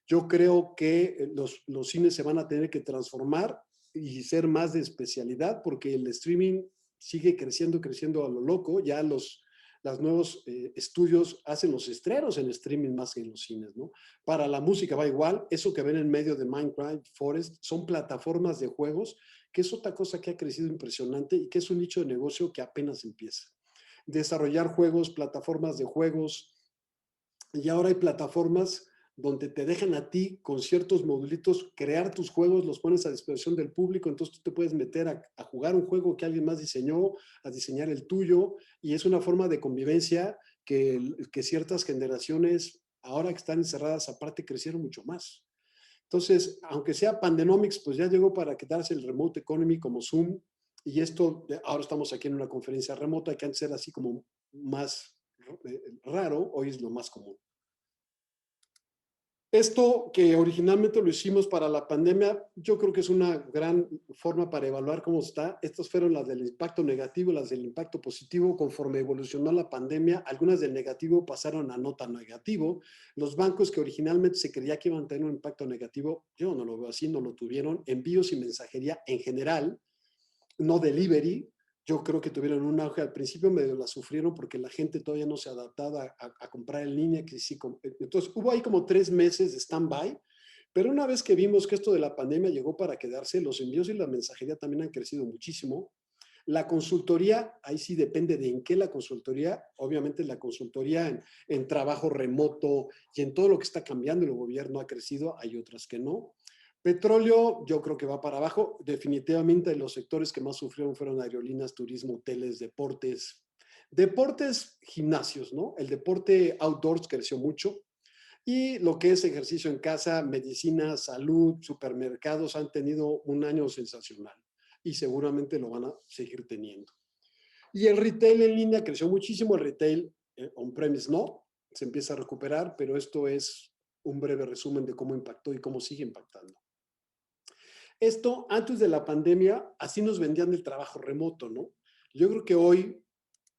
Yo creo que los cines se van a tener que transformar y ser más de especialidad porque el streaming sigue creciendo a lo loco. Ya los nuevos estudios hacen los estrenos en streaming más que en los cines, ¿no? Para la música va igual. Eso que ven en medio de Minecraft, Forest, son plataformas de juegos, que es otra cosa que ha crecido impresionante y que es un nicho de negocio que apenas empieza. Desarrollar juegos, plataformas de juegos, y ahora hay plataformas donde te dejan a ti con ciertos modulitos crear tus juegos, los pones a disposición del público, entonces tú te puedes meter a jugar un juego que alguien más diseñó, a diseñar el tuyo, y es una forma de convivencia que ciertas generaciones, ahora que están encerradas aparte, crecieron mucho más. Entonces, aunque sea Pandenomics, pues ya llegó para quedarse el remote economy como Zoom, y esto, ahora estamos aquí en una conferencia remota, que antes era así como más raro, hoy es lo más común. Esto que originalmente lo hicimos para la pandemia, yo creo que es una gran forma para evaluar cómo está. Estas fueron las del impacto negativo, las del impacto positivo. Conforme evolucionó la pandemia, algunas del negativo pasaron a no tan negativo. Los bancos que originalmente se creía que iban a tener un impacto negativo, yo no lo veo así, no lo tuvieron. Envíos y mensajería en general, no delivery, yo creo que tuvieron un auge al principio, medio la sufrieron porque la gente todavía no se adaptaba a comprar en línea. Entonces hubo ahí como 3 meses de stand-by, pero una vez que vimos que esto de la pandemia llegó para quedarse, los envíos y la mensajería también han crecido muchísimo. La consultoría, ahí sí depende de en qué la consultoría, obviamente la consultoría en trabajo remoto y en todo lo que está cambiando el gobierno ha crecido, hay otras que no. Petróleo, yo creo que va para abajo. Definitivamente los sectores que más sufrieron fueron aerolíneas, turismo, hoteles, deportes. Deportes, gimnasios, ¿no? El deporte outdoors creció mucho. Y lo que es ejercicio en casa, medicina, salud, supermercados han tenido un año sensacional. Y seguramente lo van a seguir teniendo. Y el retail en línea creció muchísimo. El retail on-premise no, se empieza a recuperar, pero esto es un breve resumen de cómo impactó y cómo sigue impactando. Esto, antes de la pandemia, así nos vendían el trabajo remoto, ¿no? Yo creo que hoy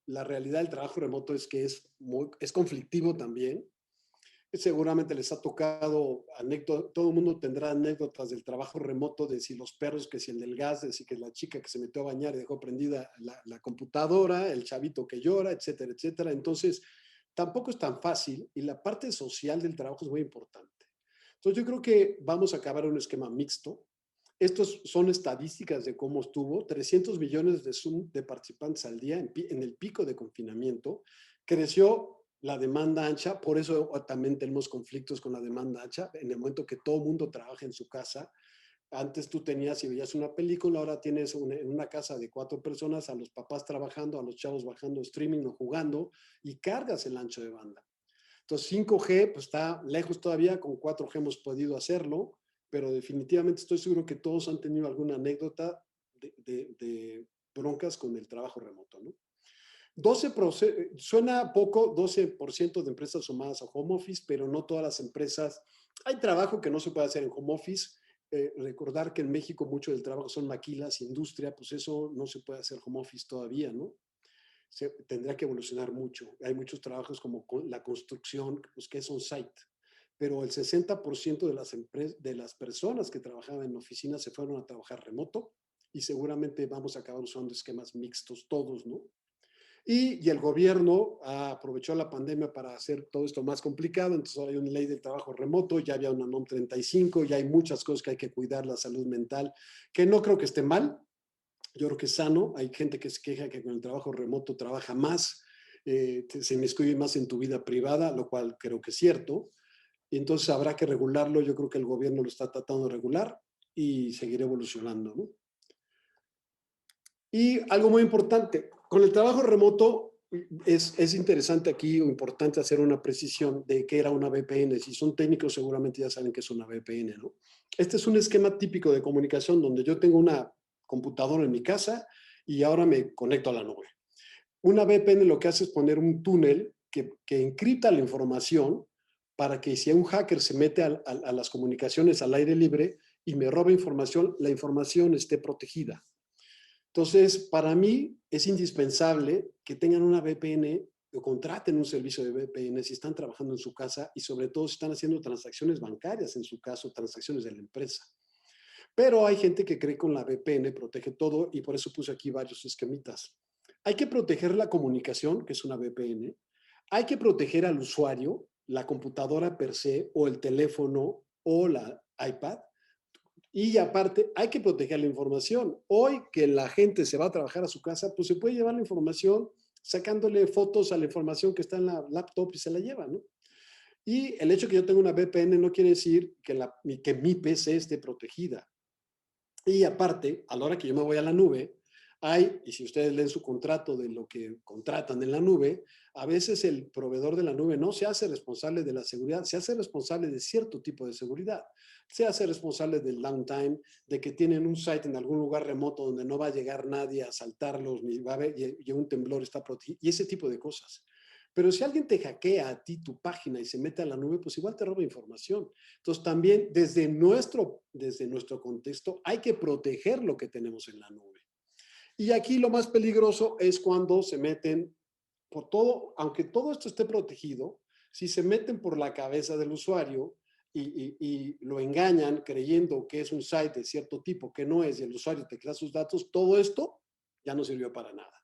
la realidad del trabajo remoto es que es conflictivo también. Seguramente les ha tocado anécdotas, todo el mundo tendrá anécdotas del trabajo remoto, de si los perros, que si el del gas, de si que la chica que se metió a bañar y dejó prendida la computadora, el chavito que llora, etcétera, etcétera. Entonces, tampoco es tan fácil y la parte social del trabajo es muy importante. Entonces, yo creo que vamos a acabar un esquema mixto. Estos son estadísticas de cómo estuvo, 300 millones de Zoom de participantes al día en el pico de confinamiento. Creció la demanda ancha, por eso también tenemos conflictos con la demanda ancha, en el momento que todo el mundo trabaja en su casa. Antes tú tenías y veías una película, ahora tienes en una casa de 4 personas, a los papás trabajando, a los chavos bajando streaming o jugando, y cargas el ancho de banda. Entonces 5G pues está lejos todavía, con 4G hemos podido hacerlo, pero definitivamente estoy seguro que todos han tenido alguna anécdota de broncas con el trabajo remoto, ¿no? 12%, suena poco, 12% de empresas sumadas a home office, pero no todas las empresas. Hay trabajo que no se puede hacer en home office. Recordar que en México mucho del trabajo son maquilas, industria, pues eso no se puede hacer home office todavía, ¿no? Tendrá que evolucionar mucho. Hay muchos trabajos como la construcción, pues que es on-site, pero el 60% de las personas que trabajaban en oficinas se fueron a trabajar remoto y seguramente vamos a acabar usando esquemas mixtos todos, ¿no? Y el gobierno aprovechó la pandemia para hacer todo esto más complicado, entonces ahora hay una ley del trabajo remoto, ya había una NOM 35, ya hay muchas cosas que hay que cuidar, la salud mental, que no creo que esté mal, yo creo que es sano. Hay gente que se queja que con el trabajo remoto trabaja más, se inmiscuye más en tu vida privada, lo cual creo que es cierto. Y entonces habrá que regularlo. Yo creo que el gobierno lo está tratando de regular y seguirá evolucionando, ¿no? Y algo muy importante, con el trabajo remoto es interesante aquí o importante hacer una precisión de qué era una VPN. Si son técnicos seguramente ya saben qué es una VPN, ¿no? Este es un esquema típico de comunicación donde yo tengo una computadora en mi casa y ahora me conecto a la nube. Una VPN lo que hace es poner un túnel que encripta la información para que si un hacker se mete a las comunicaciones al aire libre y me roba información, la información esté protegida. Entonces, para mí es indispensable que tengan una VPN o contraten un servicio de VPN si están trabajando en su casa y sobre todo si están haciendo transacciones bancarias, en su caso, transacciones de la empresa. Pero hay gente que cree que con la VPN protege todo y por eso puse aquí varios esquemitas. Hay que proteger la comunicación, que es una VPN. Hay que proteger al usuario, la computadora per se o el teléfono o la iPad. Y aparte, hay que proteger la información. Hoy que la gente se va a trabajar a su casa, pues se puede llevar la información sacándole fotos a la información que está en la laptop y se la lleva, ¿no? Y el hecho que yo tenga una VPN no quiere decir que mi PC esté protegida. Y aparte, a la hora que yo me voy a la nube, y si ustedes leen su contrato de lo que contratan en la nube, a veces el proveedor de la nube no se hace responsable de la seguridad, se hace responsable de cierto tipo de seguridad. Se hace responsable del downtime, de que tienen un site en algún lugar remoto donde no va a llegar nadie a asaltarlos, ni va a haber, y un temblor está protegido, y ese tipo de cosas. Pero si alguien te hackea a ti tu página y se mete a la nube, pues igual te roba información. Entonces también desde nuestro contexto hay que proteger lo que tenemos en la nube. Y aquí lo más peligroso es cuando se meten por todo, aunque todo esto esté protegido, si se meten por la cabeza del usuario y lo engañan creyendo que es un site de cierto tipo que no es y el usuario te crea sus datos, todo esto ya no sirvió para nada.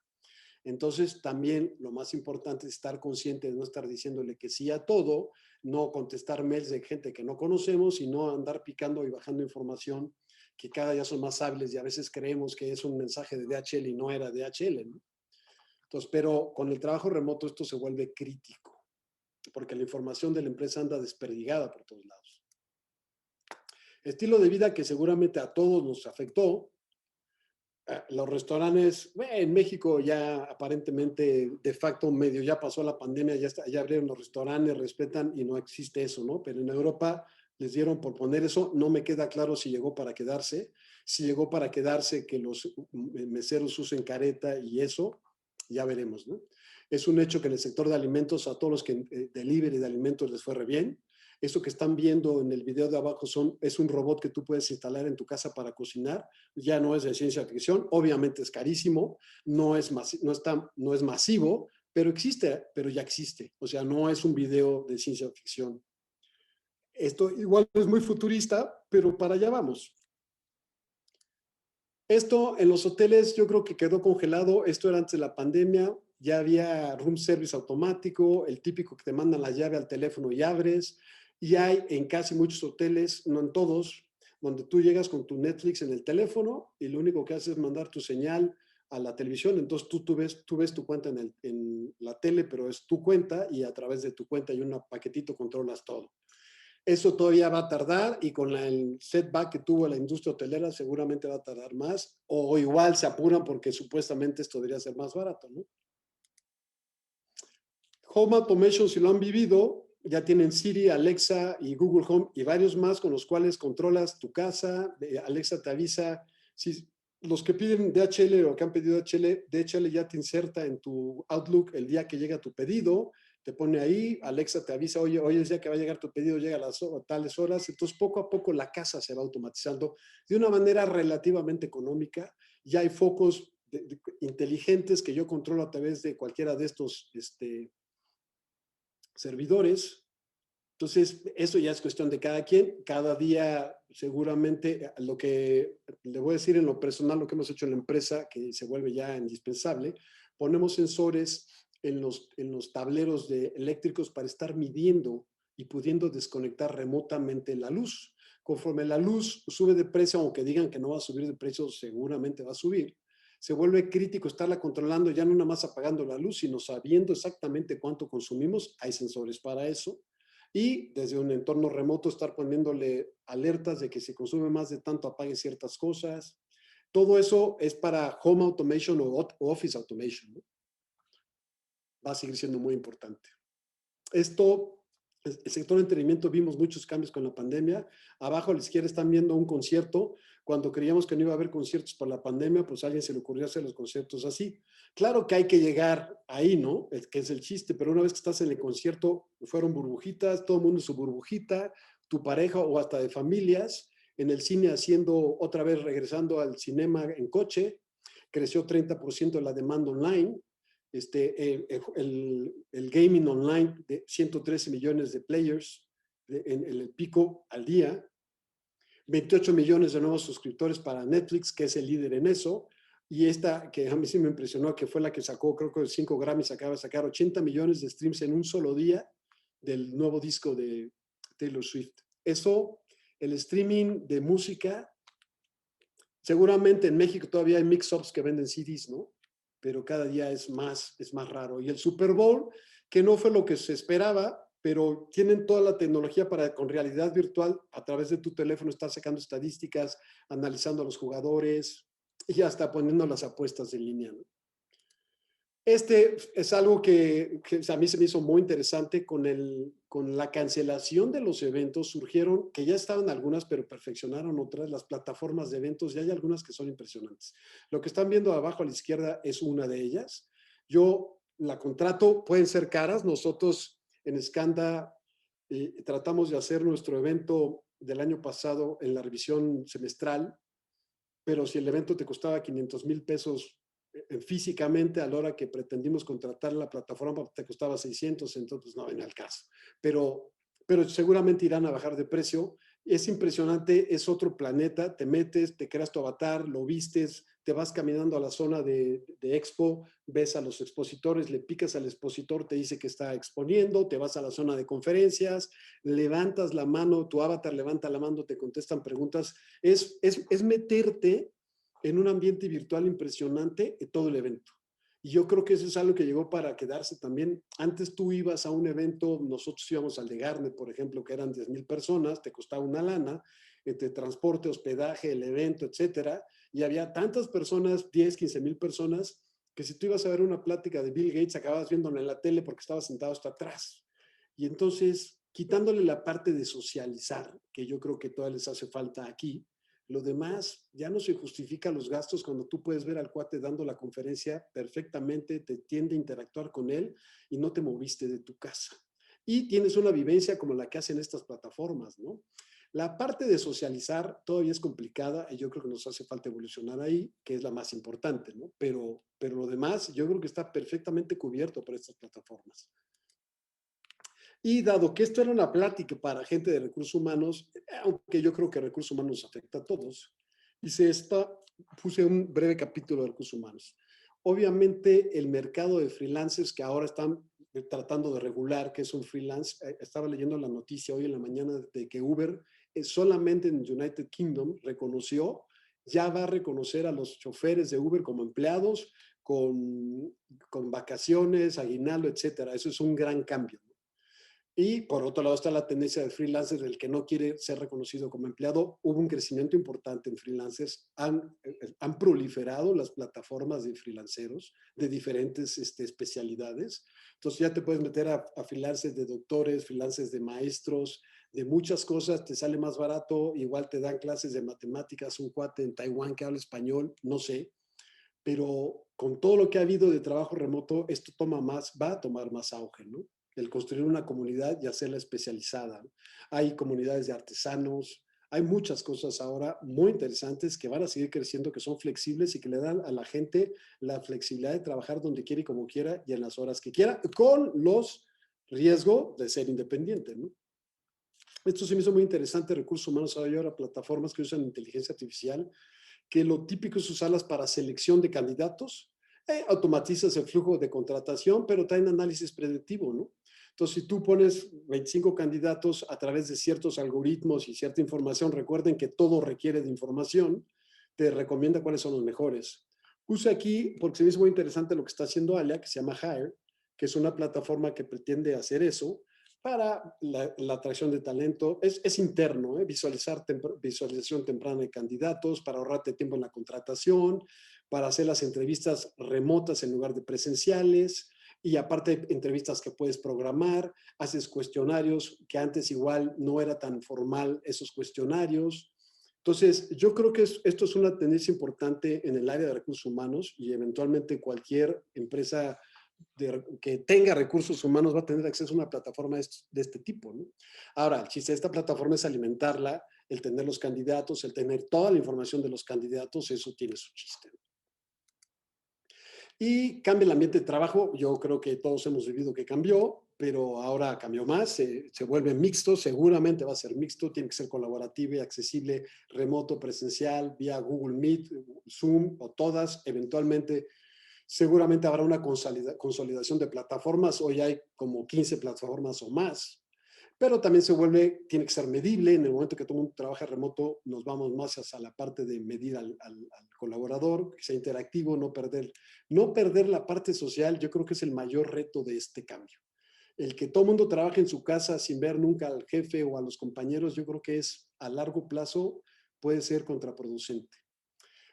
Entonces, también lo más importante es estar consciente de no estar diciéndole que sí a todo, no contestar mails de gente que no conocemos y no andar picando y bajando información que cada día son más hábiles y a veces creemos que es un mensaje de DHL y no era DHL, ¿no? Entonces, pero con el trabajo remoto esto se vuelve crítico porque la información de la empresa anda desperdigada por todos lados. Estilo de vida que seguramente a todos nos afectó. Los restaurantes, en México ya aparentemente de facto medio ya pasó la pandemia, ya abrieron los restaurantes, respetan y no existe eso, ¿no? Pero en Europa les dieron por poner eso, no me queda claro si llegó para quedarse, si llegó para quedarse que los meseros usen careta y eso, ya veremos, ¿no? Es un hecho que en el sector de alimentos a todos los que delivery de alimentos les fue re bien. Eso que están viendo en el video de abajo es un robot que tú puedes instalar en tu casa para cocinar. Ya no es de ciencia ficción, obviamente es carísimo, no es masivo, pero existe, pero ya existe. O sea, no es un video de ciencia ficción. Esto igual es muy futurista, pero para allá vamos. Esto en los hoteles yo creo que quedó congelado. Esto era antes de la pandemia. Ya había room service automático, el típico que te mandan la llave al teléfono y abres. Y hay en casi muchos hoteles, no en todos, donde tú llegas con tu Netflix en el teléfono y lo único que haces es mandar tu señal a la televisión. Entonces tú ves tu cuenta en la tele, pero es tu cuenta y a través de tu cuenta y un paquetito controlas todo. Eso todavía va a tardar y con el setback que tuvo la industria hotelera seguramente va a tardar más o igual se apuran porque supuestamente esto debería ser más barato, ¿no? Home Automation, si lo han vivido, ya tienen Siri, Alexa y Google Home y varios más con los cuales controlas tu casa. Alexa te avisa. Si los que piden DHL o que han pedido DHL, DHL ya te inserta en tu Outlook el día que llega tu pedido, te pone ahí, Alexa te avisa, oye, hoy es el día que va a llegar tu pedido, llega a las tales horas. Entonces, poco a poco la casa se va automatizando de una manera relativamente económica. Ya hay focos inteligentes que yo controlo a través de cualquiera de estos servidores. Entonces, eso ya es cuestión de cada quien. Cada día, seguramente, lo que le voy a decir en lo personal, lo que hemos hecho en la empresa, que se vuelve ya indispensable, ponemos sensores en los tableros eléctricos para estar midiendo y pudiendo desconectar remotamente la luz. Conforme la luz sube de precio, aunque digan que no va a subir de precio, seguramente va a subir. Se vuelve crítico estarla controlando, ya no nada más apagando la luz, sino sabiendo exactamente cuánto consumimos. Hay sensores para eso. Y desde un entorno remoto estar poniéndole alertas de que si consume más de tanto apague ciertas cosas. Todo eso es para home automation o office automation, ¿no? Va a seguir siendo muy importante. Esto, el sector de entretenimiento vimos muchos cambios con la pandemia. Abajo a la izquierda están viendo un concierto. Cuando creíamos que no iba a haber conciertos por la pandemia, pues a alguien se le ocurrió hacer los conciertos así. Claro que hay que llegar ahí, ¿no? Es que es el chiste, pero una vez que estás en el concierto, fueron burbujitas, todo el mundo su burbujita, tu pareja o hasta de familias, en el cine haciendo otra vez, regresando al cinema en coche, creció 30% la demanda online, el gaming online de 113 millones de players en el pico al día, 28 millones de nuevos suscriptores para Netflix, que es el líder en eso, y esta que a mí sí me impresionó, que fue la que sacó, creo que 5 Grammys, acaba de sacar 80 millones de streams en un solo día del nuevo disco de Taylor Swift. Eso, el streaming de música, seguramente en México todavía hay mix-ups que venden CDs, ¿no? Pero cada día es más raro. Y el Super Bowl, que no fue lo que se esperaba, pero tienen toda la tecnología para con realidad virtual a través de tu teléfono estar sacando estadísticas, analizando a los jugadores y hasta poniendo las apuestas en línea, ¿no? Este es algo que a mí se me hizo muy interesante con la cancelación de los eventos. Surgieron, que ya estaban algunas, pero perfeccionaron otras, las plataformas de eventos, y hay algunas que son impresionantes. Lo que están viendo abajo a la izquierda es una de ellas. Yo la contrato, pueden ser caras. Nosotros en Scanda tratamos de hacer nuestro evento del año pasado en la revisión semestral, pero si el evento te costaba 500,000 pesos físicamente, a la hora que pretendimos contratar la plataforma te costaba 600, entonces no venía al caso. Pero seguramente irán a bajar de precio. Es impresionante, es otro planeta, te metes, te creas tu avatar, lo vistes, te vas caminando a la zona de expo, ves a los expositores, le picas al expositor, te dice que está exponiendo, te vas a la zona de conferencias, levantas la mano, tu avatar levanta la mano, te contestan preguntas. Es meterte en un ambiente virtual impresionante todo el evento. Y yo creo que eso es algo que llegó para quedarse también. Antes tú ibas a un evento, nosotros íbamos al de Garnet, por ejemplo, que eran 10,000 personas, te costaba una lana, entre transporte, hospedaje, el evento, etcétera, y había tantas personas, 10, 15,000 personas, que si tú ibas a ver una plática de Bill Gates, acababas viéndola en la tele porque estaba sentado hasta atrás. Y entonces, quitándole la parte de socializar, que yo creo que todavía les hace falta aquí, lo demás ya no se justifica los gastos cuando tú puedes ver al cuate dando la conferencia perfectamente, te tiende a interactuar con él y no te moviste de tu casa. Y tienes una vivencia como la que hacen estas plataformas, ¿no? La parte de socializar todavía es complicada y yo creo que nos hace falta evolucionar ahí, que es la más importante, ¿no? Pero lo demás yo creo que está perfectamente cubierto por estas plataformas. Y dado que esto era una plática para gente de recursos humanos, aunque yo creo que recursos humanos afecta a todos, puse un breve capítulo de recursos humanos. Obviamente el mercado de freelancers que ahora están tratando de regular, que es un freelance, estaba leyendo la noticia hoy en la mañana de que Uber solamente en United Kingdom reconoció, ya va a reconocer a los choferes de Uber como empleados con vacaciones, aguinaldo, etcétera. Eso es un gran cambio. Y por otro lado está la tendencia de freelancers, del que no quiere ser reconocido como empleado. Hubo un crecimiento importante en freelancers. Han proliferado las plataformas de freelanceros de diferentes especialidades. Entonces ya te puedes meter a freelancers de doctores, freelancers de maestros, de muchas cosas. Te sale más barato. Igual te dan clases de matemáticas, un cuate en Taiwán que habla español, no sé. Pero con todo lo que ha habido de trabajo remoto, esto va a tomar más auge, ¿no? El construir una comunidad y hacerla especializada. Hay comunidades de artesanos, hay muchas cosas ahora muy interesantes que van a seguir creciendo, que son flexibles y que le dan a la gente la flexibilidad de trabajar donde quiera y como quiera y en las horas que quiera, con los riesgos de ser independiente, ¿no? Esto se me hizo muy interesante. Recursos humanos ahora plataformas que usan inteligencia artificial, que lo típico es usarlas para selección de candidatos. Automatizas el flujo de contratación, pero traen análisis predictivo, ¿no? Entonces, si tú pones 25 candidatos a través de ciertos algoritmos y cierta información, recuerden que todo requiere de información, te recomienda cuáles son los mejores. Puse aquí, porque se me hizo muy interesante lo que está haciendo Alia, que se llama Hire, que es una plataforma que pretende hacer eso para la atracción de talento. Es interno, visualización temprana de candidatos, para ahorrarte tiempo en la contratación, para hacer las entrevistas remotas en lugar de presenciales, y aparte entrevistas que puedes programar, haces cuestionarios que antes igual no era tan formal esos cuestionarios. Entonces, yo creo que esto es una tendencia importante en el área de recursos humanos, y eventualmente cualquier empresa que tenga recursos humanos va a tener acceso a una plataforma de este tipo, ¿no? Ahora, el chiste de esta plataforma es alimentarla, el tener los candidatos, el tener toda la información de los candidatos, eso tiene su chiste. Y cambia el ambiente de trabajo. Yo creo que todos hemos vivido que cambió, pero ahora cambió más, se vuelve mixto, seguramente va a ser mixto, tiene que ser colaborativo y accesible, remoto, presencial, vía Google Meet, Zoom o todas. Eventualmente seguramente habrá una consolidación de plataformas. Hoy hay como 15 plataformas o más, pero también tiene que ser medible. En el momento que todo el mundo trabaja remoto, nos vamos más hacia la parte de medir al colaborador, que sea interactivo, no perder la parte social. Yo creo que es el mayor reto de este cambio. El que todo el mundo trabaje en su casa sin ver nunca al jefe o a los compañeros, yo creo que a largo plazo puede ser contraproducente.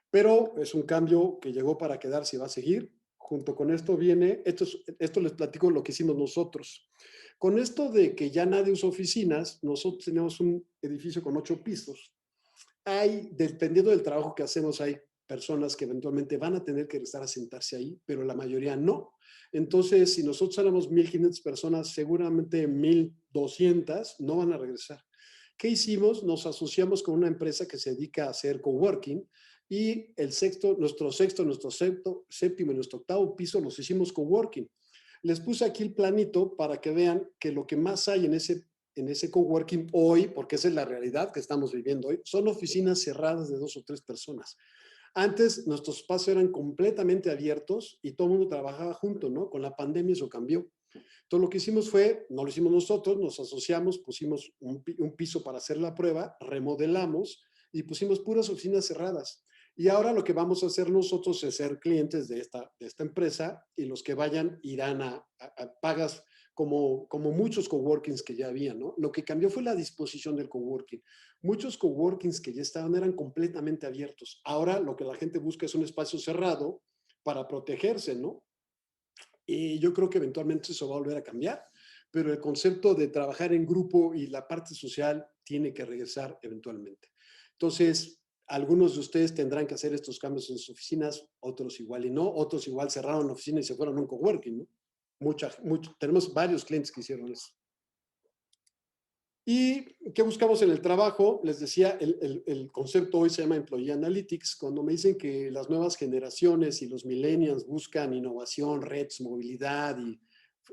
Pero es un cambio que llegó para quedarse y va a seguir. Junto con esto viene, esto les platico lo que hicimos nosotros. Con esto de que ya nadie usa oficinas, nosotros tenemos un edificio con 8 pisos. Dependiendo del trabajo que hacemos, hay personas que eventualmente van a tener que regresar a sentarse ahí, pero la mayoría no. Entonces, si nosotros éramos 1,500 personas, seguramente 1,200 no van a regresar. ¿Qué hicimos? Nos asociamos con una empresa que se dedica a hacer coworking, y nuestro séptimo y nuestro octavo piso los hicimos coworking. Les puse aquí el planito para que vean que lo que más hay en ese coworking hoy, porque esa es la realidad que estamos viviendo hoy, son oficinas cerradas de 2 o 3 personas. Antes nuestros espacios eran completamente abiertos y todo el mundo trabajaba junto, ¿no? Con la pandemia eso cambió. Entonces lo que hicimos no lo hicimos nosotros, nos asociamos, pusimos un piso para hacer la prueba, remodelamos y pusimos puras oficinas cerradas. Y ahora lo que vamos a hacer nosotros es ser clientes de esta empresa, y los que vayan irán a pagas como muchos coworkings que ya había, ¿no? Lo que cambió fue la disposición del coworking. Muchos coworkings que ya estaban eran completamente abiertos. Ahora lo que la gente busca es un espacio cerrado para protegerse, ¿no? Y yo creo que eventualmente eso va a volver a cambiar, pero el concepto de trabajar en grupo y la parte social tiene que regresar eventualmente. Entonces, algunos de ustedes tendrán que hacer estos cambios en sus oficinas, otros igual y no, otros igual cerraron la oficina y se fueron a un coworking, ¿no? Tenemos varios clientes que hicieron eso. ¿Y qué buscamos en el trabajo? Les decía, el concepto hoy se llama Employee Analytics. Cuando me dicen que las nuevas generaciones y los millennials buscan innovación, redes, movilidad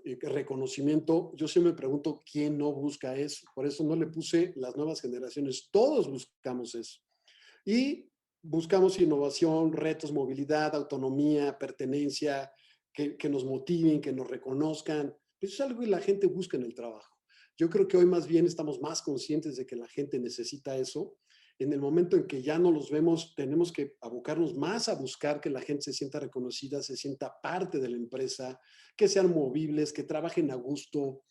y reconocimiento, yo siempre me pregunto quién no busca eso. Por eso no le puse las nuevas generaciones. Todos buscamos eso. Y buscamos innovación, retos, movilidad, autonomía, pertenencia, que nos motiven, que nos reconozcan. Eso es algo que la gente busca en el trabajo. Yo creo que hoy más bien estamos más conscientes de que la gente necesita eso. En el momento en que ya no los vemos, tenemos que abocarnos más a buscar que la gente se sienta reconocida, se sienta parte de la empresa, que sean movibles, que trabajen a gusto,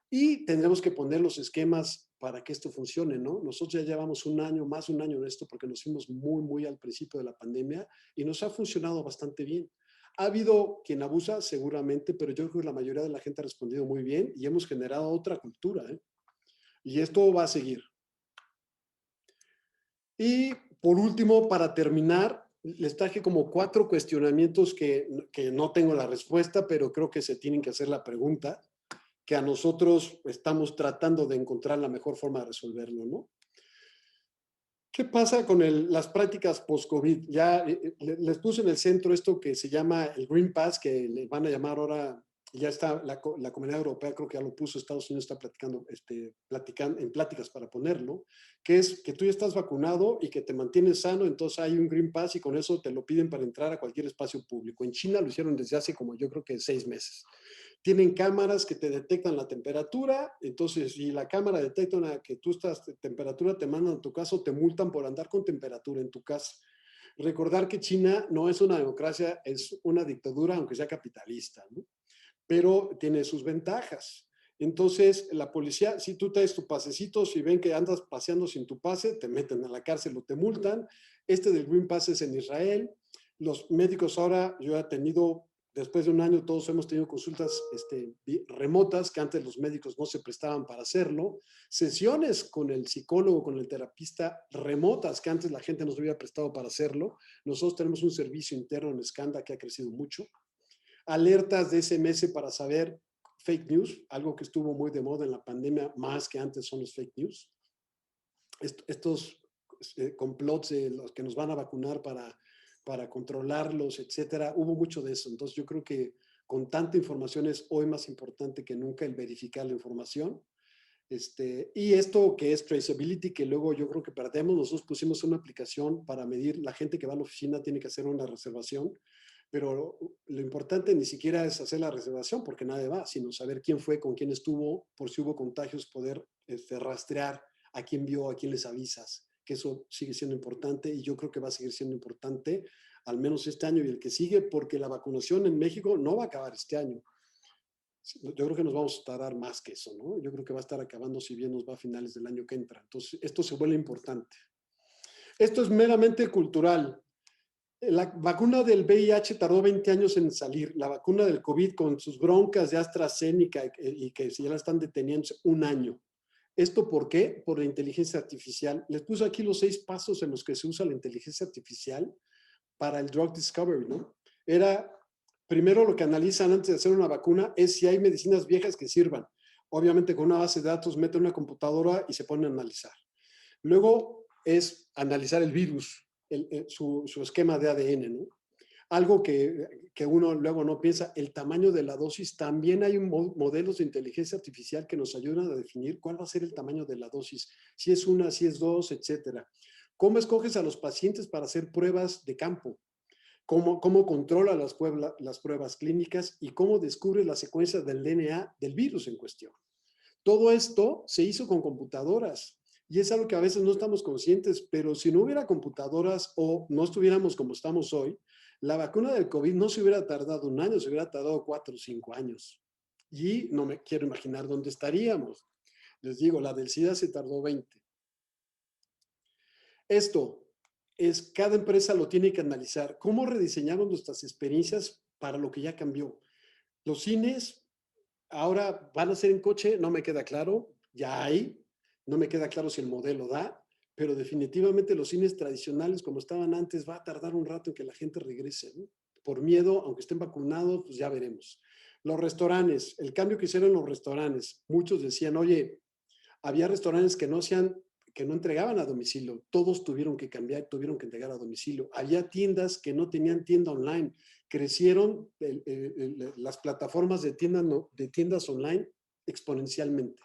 y tendremos que poner los esquemas para que esto funcione, ¿no? Nosotros ya llevamos un año, más de un año en esto, porque nos fuimos muy, muy al principio de la pandemia y nos ha funcionado bastante bien. Ha habido quien abusa, seguramente, pero yo creo que la mayoría de la gente ha respondido muy bien y hemos generado otra cultura, ¿eh? Y esto va a seguir. Y por último, para terminar, les traje como 4 cuestionamientos que no tengo la respuesta, pero creo que se tienen que hacer la pregunta, que a nosotros estamos tratando de encontrar la mejor forma de resolverlo, ¿no? ¿Qué pasa con las prácticas post-COVID? Ya les puse en el centro esto que se llama el Green Pass, que le van a llamar ahora, ya está la Comunidad Europea, creo que ya lo puso, Estados Unidos está platicando en pláticas para ponerlo, que es que tú ya estás vacunado y que te mantienes sano, entonces hay un Green Pass y con eso te lo piden para entrar a cualquier espacio público. En China lo hicieron desde hace como yo creo que 6 meses. Tienen cámaras que te detectan la temperatura, entonces si la cámara detecta que tú estás temperatura, te mandan a tu casa o te multan por andar con temperatura en tu casa. Recordar que China no es una democracia, es una dictadura, aunque sea capitalista, ¿no? Pero tiene sus ventajas. Entonces, la policía, si tú traes tu pasecito, si ven que andas paseando sin tu pase, te meten a la cárcel o te multan. Este del Green Pass es en Israel. Los médicos ahora, yo he tenido, después de un año, todos hemos tenido consultas remotas, que antes los médicos no se prestaban para hacerlo. Sesiones con el psicólogo, con el terapista remotas, que antes la gente nos hubiera prestado para hacerlo. Nosotros tenemos un servicio interno en Scanda que ha crecido mucho. Alertas de SMS para saber fake news, algo que estuvo muy de moda en la pandemia, más que antes son los fake news. Estos complots de los que nos van a vacunar para controlarlos, etcétera, hubo mucho de eso. Entonces yo creo que con tanta información es hoy más importante que nunca el verificar la información. Y esto que es traceability, que luego yo creo que perdemos, nosotros pusimos una aplicación para medir, la gente que va a la oficina tiene que hacer una reservación, pero lo importante ni siquiera es hacer la reservación porque nadie va, sino saber quién fue, con quién estuvo, por si hubo contagios, poder rastrear a quién vio, a quién les avisas, que eso sigue siendo importante y yo creo que va a seguir siendo importante al menos este año y el que sigue, porque la vacunación en México no va a acabar este año. Yo creo que nos vamos a tardar más que eso, ¿no? Yo creo que va a estar acabando si bien nos va a finales del año que entra. Entonces, esto se vuelve importante. Esto es meramente cultural. La vacuna del VIH tardó 20 años en salir. La vacuna del COVID con sus broncas de AstraZeneca y que ya la están deteniendo un año. ¿Esto por qué? Por la inteligencia artificial. Les puse aquí los 6 pasos en los que se usa la inteligencia artificial para el drug discovery, ¿no? Era, primero lo que analizan antes de hacer una vacuna es si hay medicinas viejas que sirvan. Obviamente con una base de datos meten una computadora y se ponen a analizar. Luego es analizar el virus, su esquema de ADN, ¿no? Algo que uno luego no piensa, el tamaño de la dosis. También hay modelos de inteligencia artificial que nos ayudan a definir cuál va a ser el tamaño de la dosis, si es una, si es dos, etcétera. ¿Cómo escoges a los pacientes para hacer pruebas de campo? ¿Cómo controla las pruebas clínicas y cómo descubre la secuencia del DNA del virus en cuestión? Todo esto se hizo con computadoras y es algo que a veces no estamos conscientes, pero si no hubiera computadoras o no estuviéramos como estamos hoy, la vacuna del COVID no se hubiera tardado un año, se hubiera tardado 4 o 5 años. Y no me quiero imaginar dónde estaríamos. Les digo, la del SIDA se tardó 20. Esto es, cada empresa lo tiene que analizar. ¿Cómo rediseñamos nuestras experiencias para lo que ya cambió? Los cines ahora van a ser en coche, no me queda claro, ya hay, no me queda claro si el modelo da, pero definitivamente los cines tradicionales como estaban antes va a tardar un rato en que la gente regrese, ¿no? Por miedo, aunque estén vacunados, pues ya veremos. Los restaurantes, el cambio que hicieron los restaurantes, muchos decían, oye, había restaurantes que no entregaban a domicilio, todos tuvieron que cambiar, tuvieron que entregar a domicilio. Había tiendas que no tenían tienda online, crecieron las plataformas de tiendas online exponencialmente,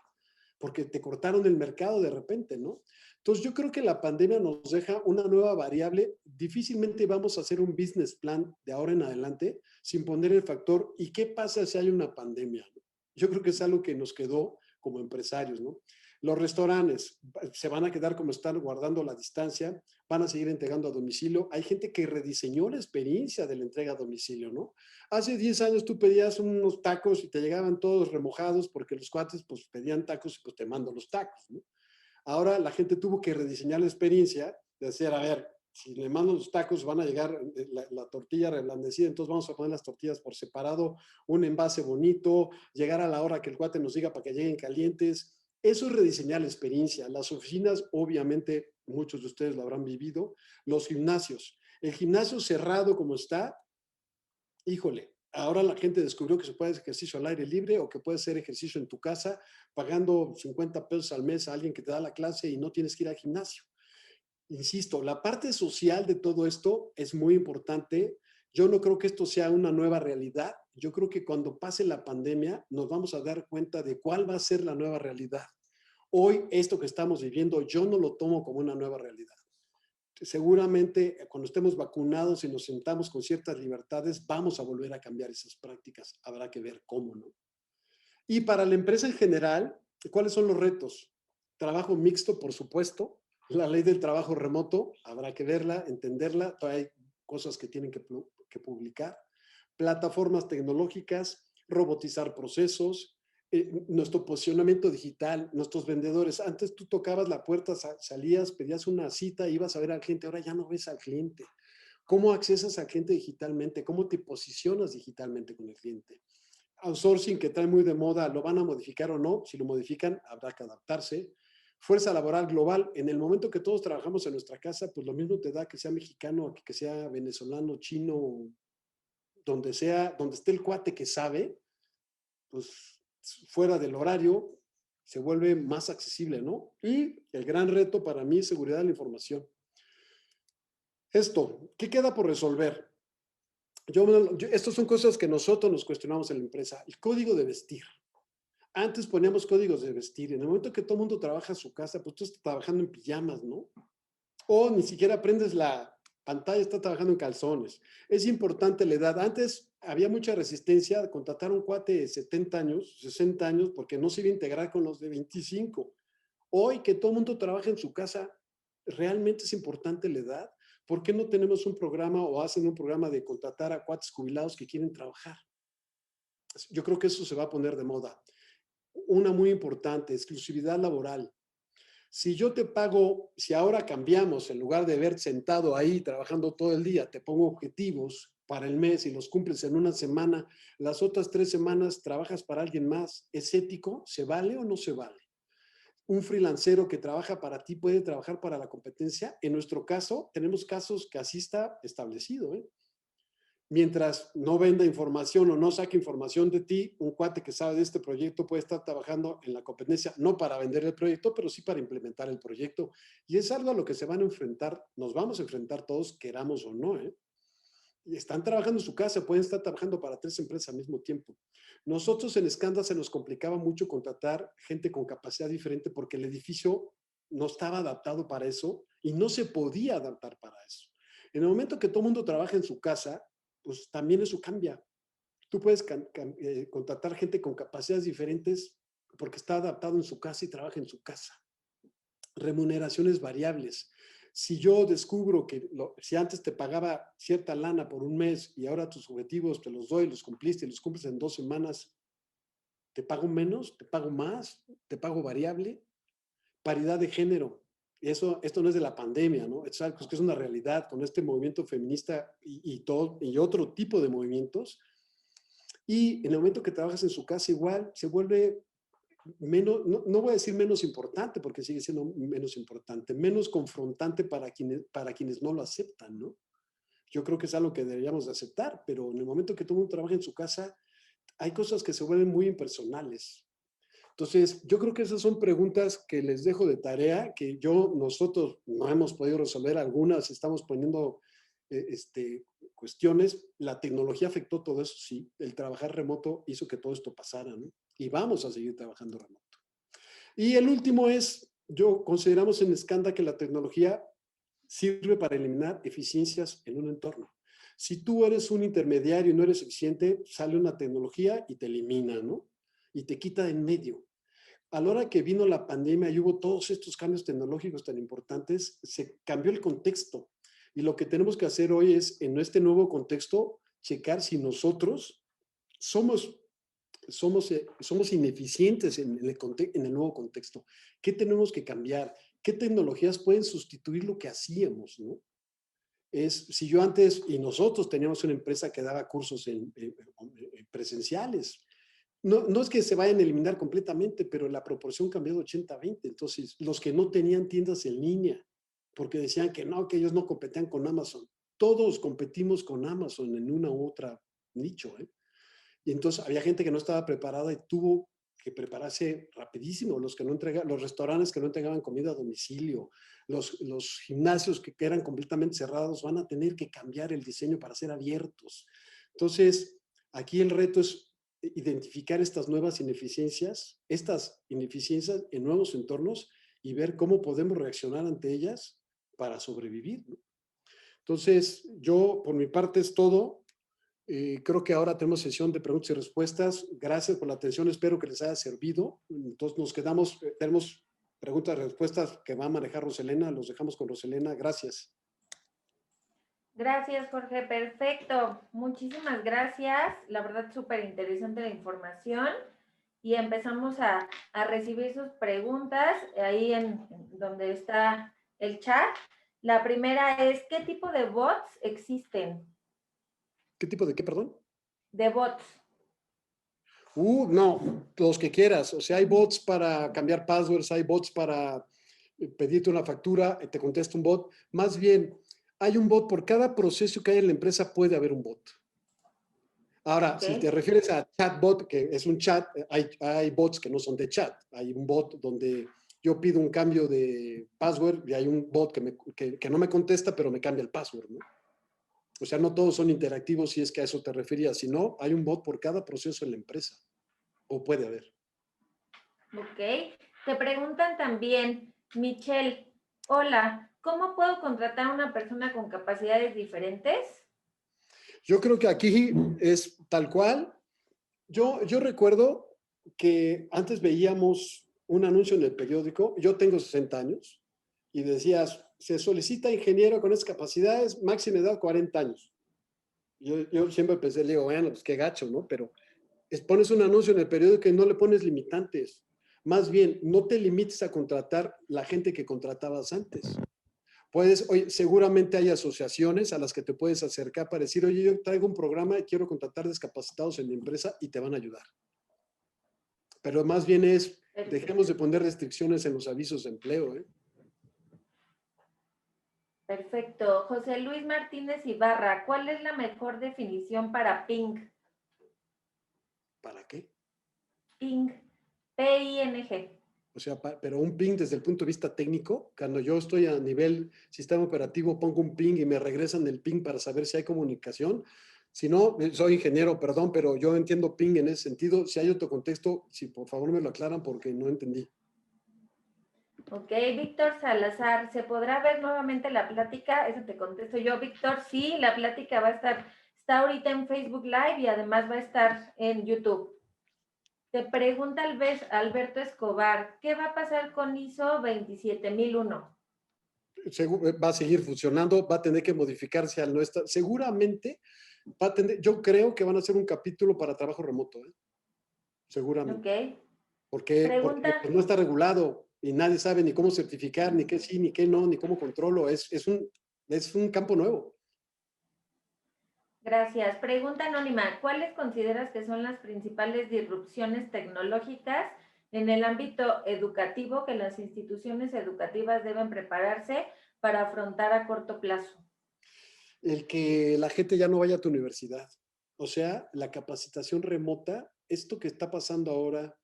porque te cortaron el mercado de repente, ¿no? Entonces yo creo que la pandemia nos deja una nueva variable. Difícilmente vamos a hacer un business plan de ahora en adelante sin poner el factor, ¿y qué pasa si hay una pandemia? Yo creo que es algo que nos quedó como empresarios, ¿no? Los restaurantes se van a quedar como están, guardando la distancia, van a seguir entregando a domicilio. Hay gente que rediseñó la experiencia de la entrega a domicilio, ¿no? Hace 10 años tú pedías unos tacos y te llegaban todos remojados porque los cuates pues pedían tacos y pues te mando los tacos, ¿no? Ahora la gente tuvo que rediseñar la experiencia, de decir, a ver, si le mando los tacos van a llegar la tortilla reblandecida, entonces vamos a poner las tortillas por separado, un envase bonito, llegar a la hora que el cuate nos diga para que lleguen calientes. Eso es rediseñar la experiencia. Las oficinas, obviamente, muchos de ustedes lo habrán vivido. Los gimnasios. El gimnasio cerrado como está, híjole, ahora la gente descubrió que se puede hacer ejercicio al aire libre o que puede hacer ejercicio en tu casa pagando 50 pesos al mes a alguien que te da la clase y no tienes que ir al gimnasio. Insisto, la parte social de todo esto es muy importante. Yo no creo que esto sea una nueva realidad. Yo creo que cuando pase la pandemia nos vamos a dar cuenta de cuál va a ser la nueva realidad. Hoy esto que estamos viviendo yo no lo tomo como una nueva realidad. Seguramente cuando estemos vacunados y nos sentamos con ciertas libertades vamos a volver a cambiar esas prácticas. Habrá que ver cómo, ¿no? Y para la empresa en general, ¿cuáles son los retos? Trabajo mixto, por supuesto. La ley del trabajo remoto, habrá que verla, entenderla. Todavía hay cosas que tienen que publicar. Plataformas tecnológicas, robotizar procesos, nuestro posicionamiento digital, nuestros vendedores. Antes tú tocabas la puerta, salías, pedías una cita, ibas a ver al cliente. Ahora ya no ves al cliente. ¿Cómo accesas al cliente digitalmente? ¿Cómo te posicionas digitalmente con el cliente? Outsourcing que trae muy de moda, ¿lo van a modificar o no? Si lo modifican, habrá que adaptarse. Fuerza laboral global, en el momento que todos trabajamos en nuestra casa, pues lo mismo te da que sea mexicano, que sea venezolano, chino, donde sea, donde esté el cuate que sabe, pues fuera del horario, se vuelve más accesible, ¿no? Y el gran reto para mí es seguridad de la información. Esto, ¿qué queda por resolver? Estas son cosas que nosotros nos cuestionamos en la empresa. El código de vestir. Antes poníamos códigos de vestir. En el momento que todo el mundo trabaja en su casa, pues tú estás trabajando en pijamas, ¿no? O ni siquiera prendes la pantalla, está trabajando en calzones. Es importante la edad. Antes había mucha resistencia a contratar a un cuate de 70 años, 60 años, porque no se iba a integrar con los de 25. Hoy que todo el mundo trabaja en su casa, ¿realmente es importante la edad? ¿Por qué no tenemos un programa o hacen un programa de contratar a cuates jubilados que quieren trabajar? Yo creo que eso se va a poner de moda. Una muy importante, exclusividad laboral. Si yo te pago, si ahora cambiamos, en lugar de verte sentado ahí trabajando todo el día, te pongo objetivos para el mes y los cumples en una semana, las otras 3 semanas trabajas para alguien más, ¿es ético? ¿Se vale o no se vale? Un freelancero que trabaja para ti puede trabajar para la competencia. En nuestro caso, tenemos casos que así está establecido, ¿eh? Mientras no venda información o no saque información de ti, un cuate que sabe de este proyecto puede estar trabajando en la competencia, no para vender el proyecto, pero sí para implementar el proyecto. Y es algo a lo que se van a enfrentar, nos vamos a enfrentar todos, queramos o no, ¿eh? Y están trabajando en su casa, pueden estar trabajando para 3 empresas al mismo tiempo. Nosotros en Scanda se nos complicaba mucho contratar gente con capacidad diferente porque el edificio no estaba adaptado para eso y no se podía adaptar para eso. En el momento que todo el mundo trabaja en su casa, pues también eso cambia. Tú puedes contratar gente con capacidades diferentes porque está adaptado en su casa y trabaja en su casa. Remuneraciones variables. Si yo descubro que si antes te pagaba cierta lana por un mes y ahora tus objetivos te los doy, los cumpliste y los cumples en 2 semanas, ¿te pago menos? ¿Te pago más? ¿Te pago variable? Paridad de género. Esto no es de la pandemia, ¿no? Es algo que es una realidad con este movimiento feminista y otro tipo de movimientos. Y en el momento que trabajas en su casa igual, se vuelve menos, no voy a decir menos importante, porque sigue siendo menos importante, menos confrontante para quienes no lo aceptan, ¿no? Yo creo que es algo que deberíamos de aceptar, pero en el momento que todo el mundo trabaja en su casa, hay cosas que se vuelven muy impersonales. Entonces, yo creo que esas son preguntas que les dejo de tarea, que nosotros no hemos podido resolver algunas, estamos poniendo cuestiones. La tecnología afectó todo eso, sí. El trabajar remoto hizo que todo esto pasara, ¿no? Y vamos a seguir trabajando remoto. Y el último es, consideramos en Scanda que la tecnología sirve para eliminar eficiencias en un entorno. Si tú eres un intermediario y no eres eficiente, sale una tecnología y te elimina, ¿no? Y te quita de en medio. a la hora que vino la pandemia y hubo todos estos cambios tecnológicos tan importantes, se cambió el contexto. Y lo que tenemos que hacer hoy es, en este nuevo contexto, checar si nosotros somos, somos ineficientes en el nuevo contexto. ¿Qué tenemos que cambiar? ¿Qué tecnologías pueden sustituir lo que hacíamos, ¿no? Si yo antes, y nosotros teníamos una empresa que daba cursos presenciales, no es que se vayan a eliminar completamente, pero la proporción cambió de 80-20. Entonces, los que no tenían tiendas en línea, porque decían que no, que ellos no competían con Amazon. Todos competimos con Amazon en una u otra nicho, ¿eh? Y entonces había gente que no estaba preparada y tuvo que prepararse rapidísimo. Los restaurantes que no entregaban comida a domicilio, los gimnasios que eran completamente cerrados van a tener que cambiar el diseño para ser abiertos. Entonces, aquí el reto es identificar estas ineficiencias en nuevos entornos y ver cómo podemos reaccionar ante ellas para sobrevivir, ¿no? Entonces, yo por mi parte es todo. Creo que ahora tenemos sesión de preguntas y respuestas. Gracias por la atención, espero que les haya servido. Entonces nos quedamos, tenemos preguntas y respuestas que va a manejar Roselena, los dejamos con Roselena. Gracias. Gracias, Jorge. Perfecto. Muchísimas gracias. La verdad, súper interesante la información. Y empezamos a recibir sus preguntas ahí en donde está el chat. La primera es, ¿qué tipo de bots existen? ¿Qué tipo de qué, perdón? De bots. No, los que quieras. O sea, hay bots para cambiar passwords, hay bots para pedirte una factura, te contesta un bot. Más bien, hay un bot por cada proceso que hay en la empresa, puede haber un bot. Ahora, si te Okay. refieres a chatbot, que es un chat, hay bots que no son de chat. Hay un bot donde yo pido un cambio de password y hay un bot que no me contesta, pero me cambia el password, ¿no? O sea, no todos son interactivos si es que a eso te referías, sino hay un bot por cada proceso en la empresa, o puede haber. Ok. Te preguntan también, Michelle, hola, ¿cómo puedo contratar a una persona con capacidades diferentes? Yo creo que aquí es tal cual. Yo recuerdo que antes veíamos un anuncio en el periódico, yo tengo 60 años, y decías, se solicita ingeniero con esas capacidades, máxima edad 40 años. Yo siempre pensé, le digo, bueno, pues qué gacho, ¿no? Pero pones un anuncio en el periódico y no le pones limitantes. Más bien, no te limites a contratar la gente que contratabas antes. Oye, seguramente hay asociaciones a las que te puedes acercar para decir, oye, yo traigo un programa y quiero contratar discapacitados en mi empresa y te van a ayudar. Pero más bien dejemos de poner restricciones en los avisos de empleo, ¿eh? Perfecto. José Luis Martínez Ibarra, ¿cuál es la mejor definición para ping? ¿Para qué? Ping, P-I-N-G. O sea, pero un ping desde el punto de vista técnico, cuando yo estoy a nivel sistema operativo, pongo un ping y me regresan el ping para saber si hay comunicación. Si no, soy ingeniero, perdón, pero yo entiendo ping en ese sentido. Si hay otro contexto, si por favor me lo aclaran porque no entendí. Ok, Víctor Salazar, ¿se podrá ver nuevamente la plática? Eso te contesto yo, Víctor. Sí, la plática va a estar, está ahorita en Facebook Live y además va a estar en YouTube. Te pregunta Alberto Escobar, ¿qué va a pasar con ISO 27001? Va a seguir funcionando, va a tener que modificarse al no estar. Seguramente va a tener, yo creo que van a hacer un capítulo para trabajo remoto, ¿eh? Seguramente. Ok. Porque Pregunta, pues, no está regulado y nadie sabe ni cómo certificar, ni qué sí, ni qué no, ni cómo controlo. Es un campo nuevo. gracias. Pregunta anónima, ¿cuáles consideras que son las principales disrupciones tecnológicas en el ámbito educativo que las instituciones educativas deben prepararse para afrontar a corto plazo? El que la gente ya no vaya a tu universidad. O sea, la capacitación remota, esto que está pasando ahora,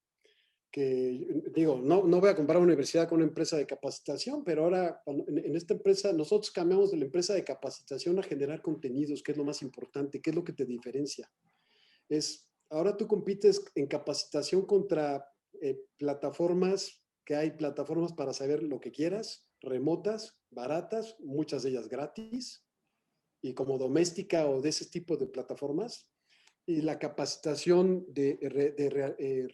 que digo, no voy a comparar una universidad con una empresa de capacitación, pero ahora en esta empresa nosotros cambiamos de la empresa de capacitación a generar contenidos, que es lo más importante, que es lo que te diferencia. Ahora tú compites en capacitación contra plataformas, que hay plataformas para saber lo que quieras, remotas, baratas, muchas de ellas gratis, y como doméstica o de ese tipo de plataformas, y la capacitación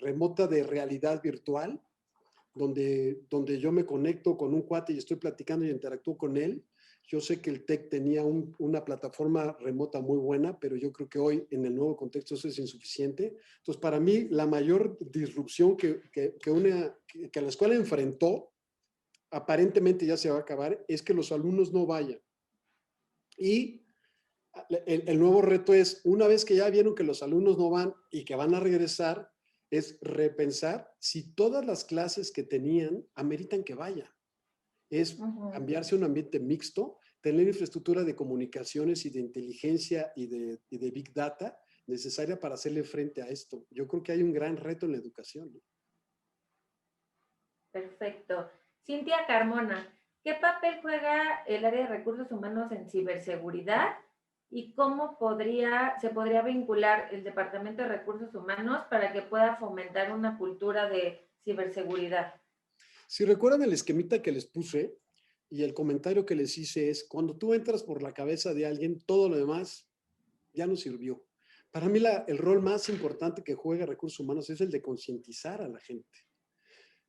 remota de realidad virtual, donde yo me conecto con un cuate y estoy platicando y interactúo con él. Yo sé que el TEC tenía una plataforma remota muy buena, pero yo creo que hoy en el nuevo contexto eso es insuficiente. Entonces, para mí, la mayor disrupción que la escuela enfrentó, aparentemente ya se va a acabar, es que los alumnos no vayan. Y el nuevo reto es, una vez que ya vieron que los alumnos no van y que van a regresar, es repensar si todas las clases que tenían ameritan que vayan. Es cambiarse a un ambiente mixto, tener infraestructura de comunicaciones y de inteligencia y de Big Data necesaria para hacerle frente a esto. Yo creo que hay un gran reto en la educación. Perfecto. Cintia Carmona, ¿qué papel juega el área de recursos humanos en ciberseguridad y cómo se podría vincular el Departamento de Recursos Humanos para que pueda fomentar una cultura de ciberseguridad? Si recuerdan el esquemita que les puse y el comentario que les hice es, cuando tú entras por la cabeza de alguien, todo lo demás ya no sirvió. Para mí el rol más importante que juega recursos humanos es el de concientizar a la gente.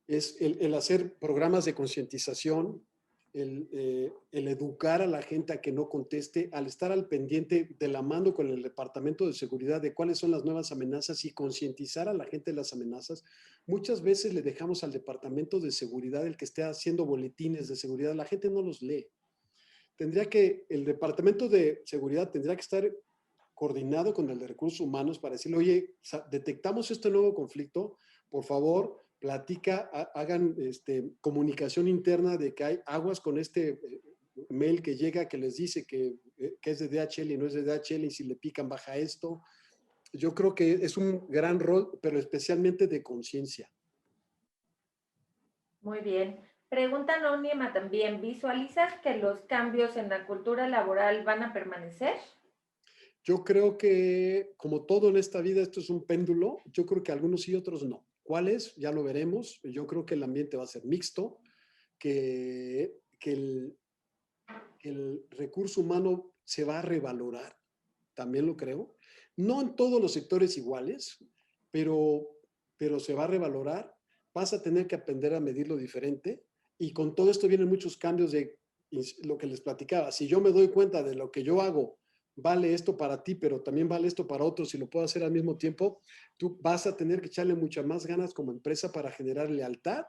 Es el hacer programas de concientización, el educar a la gente a que no conteste, al estar al pendiente de la mano con el Departamento de Seguridad de cuáles son las nuevas amenazas y concientizar a la gente de las amenazas. Muchas veces le dejamos al Departamento de Seguridad el que esté haciendo boletines de seguridad. La gente no los lee. El Departamento de Seguridad tendría que estar coordinado con el de Recursos Humanos para decirle, oye, detectamos este nuevo conflicto, por favor, hagan comunicación interna de que hay aguas con mail que llega que les dice que es de DHL y no es de DHL y si le pican baja esto. Yo creo que es un gran rol, pero especialmente de conciencia. Muy bien. Pregunta anónima también, ¿visualizas que los cambios en la cultura laboral van a permanecer? Yo creo que, como todo en esta vida, esto es un péndulo. Yo creo que algunos sí, otros no. ¿Cuáles? Ya lo veremos. Yo creo que el ambiente va a ser mixto, que el recurso humano se va a revalorar, también lo creo. No en todos los sectores iguales, pero, pero se va a revalorar. Vas a tener que aprender a medirlo diferente y con todo esto vienen muchos cambios de lo que les platicaba. Si yo me doy cuenta de lo que yo hago, vale esto para ti, pero también vale esto para otros y lo puedo hacer al mismo tiempo, tú vas a tener que echarle muchas más ganas como empresa para generar lealtad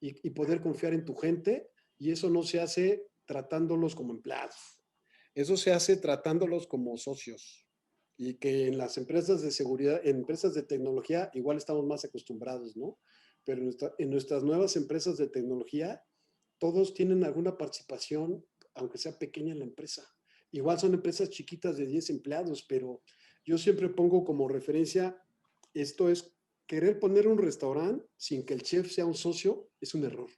y poder confiar en tu gente, y eso no se hace tratándolos como empleados. Eso se hace tratándolos como socios. Y que en las empresas de seguridad, en empresas de tecnología, igual estamos más acostumbrados, ¿no? Pero en nuestras nuevas empresas de tecnología, todos tienen alguna participación, aunque sea pequeña en la empresa. Igual son empresas chiquitas de 10 empleados, pero yo siempre pongo como referencia, esto es querer poner un restaurante sin que el chef sea un socio, es un error.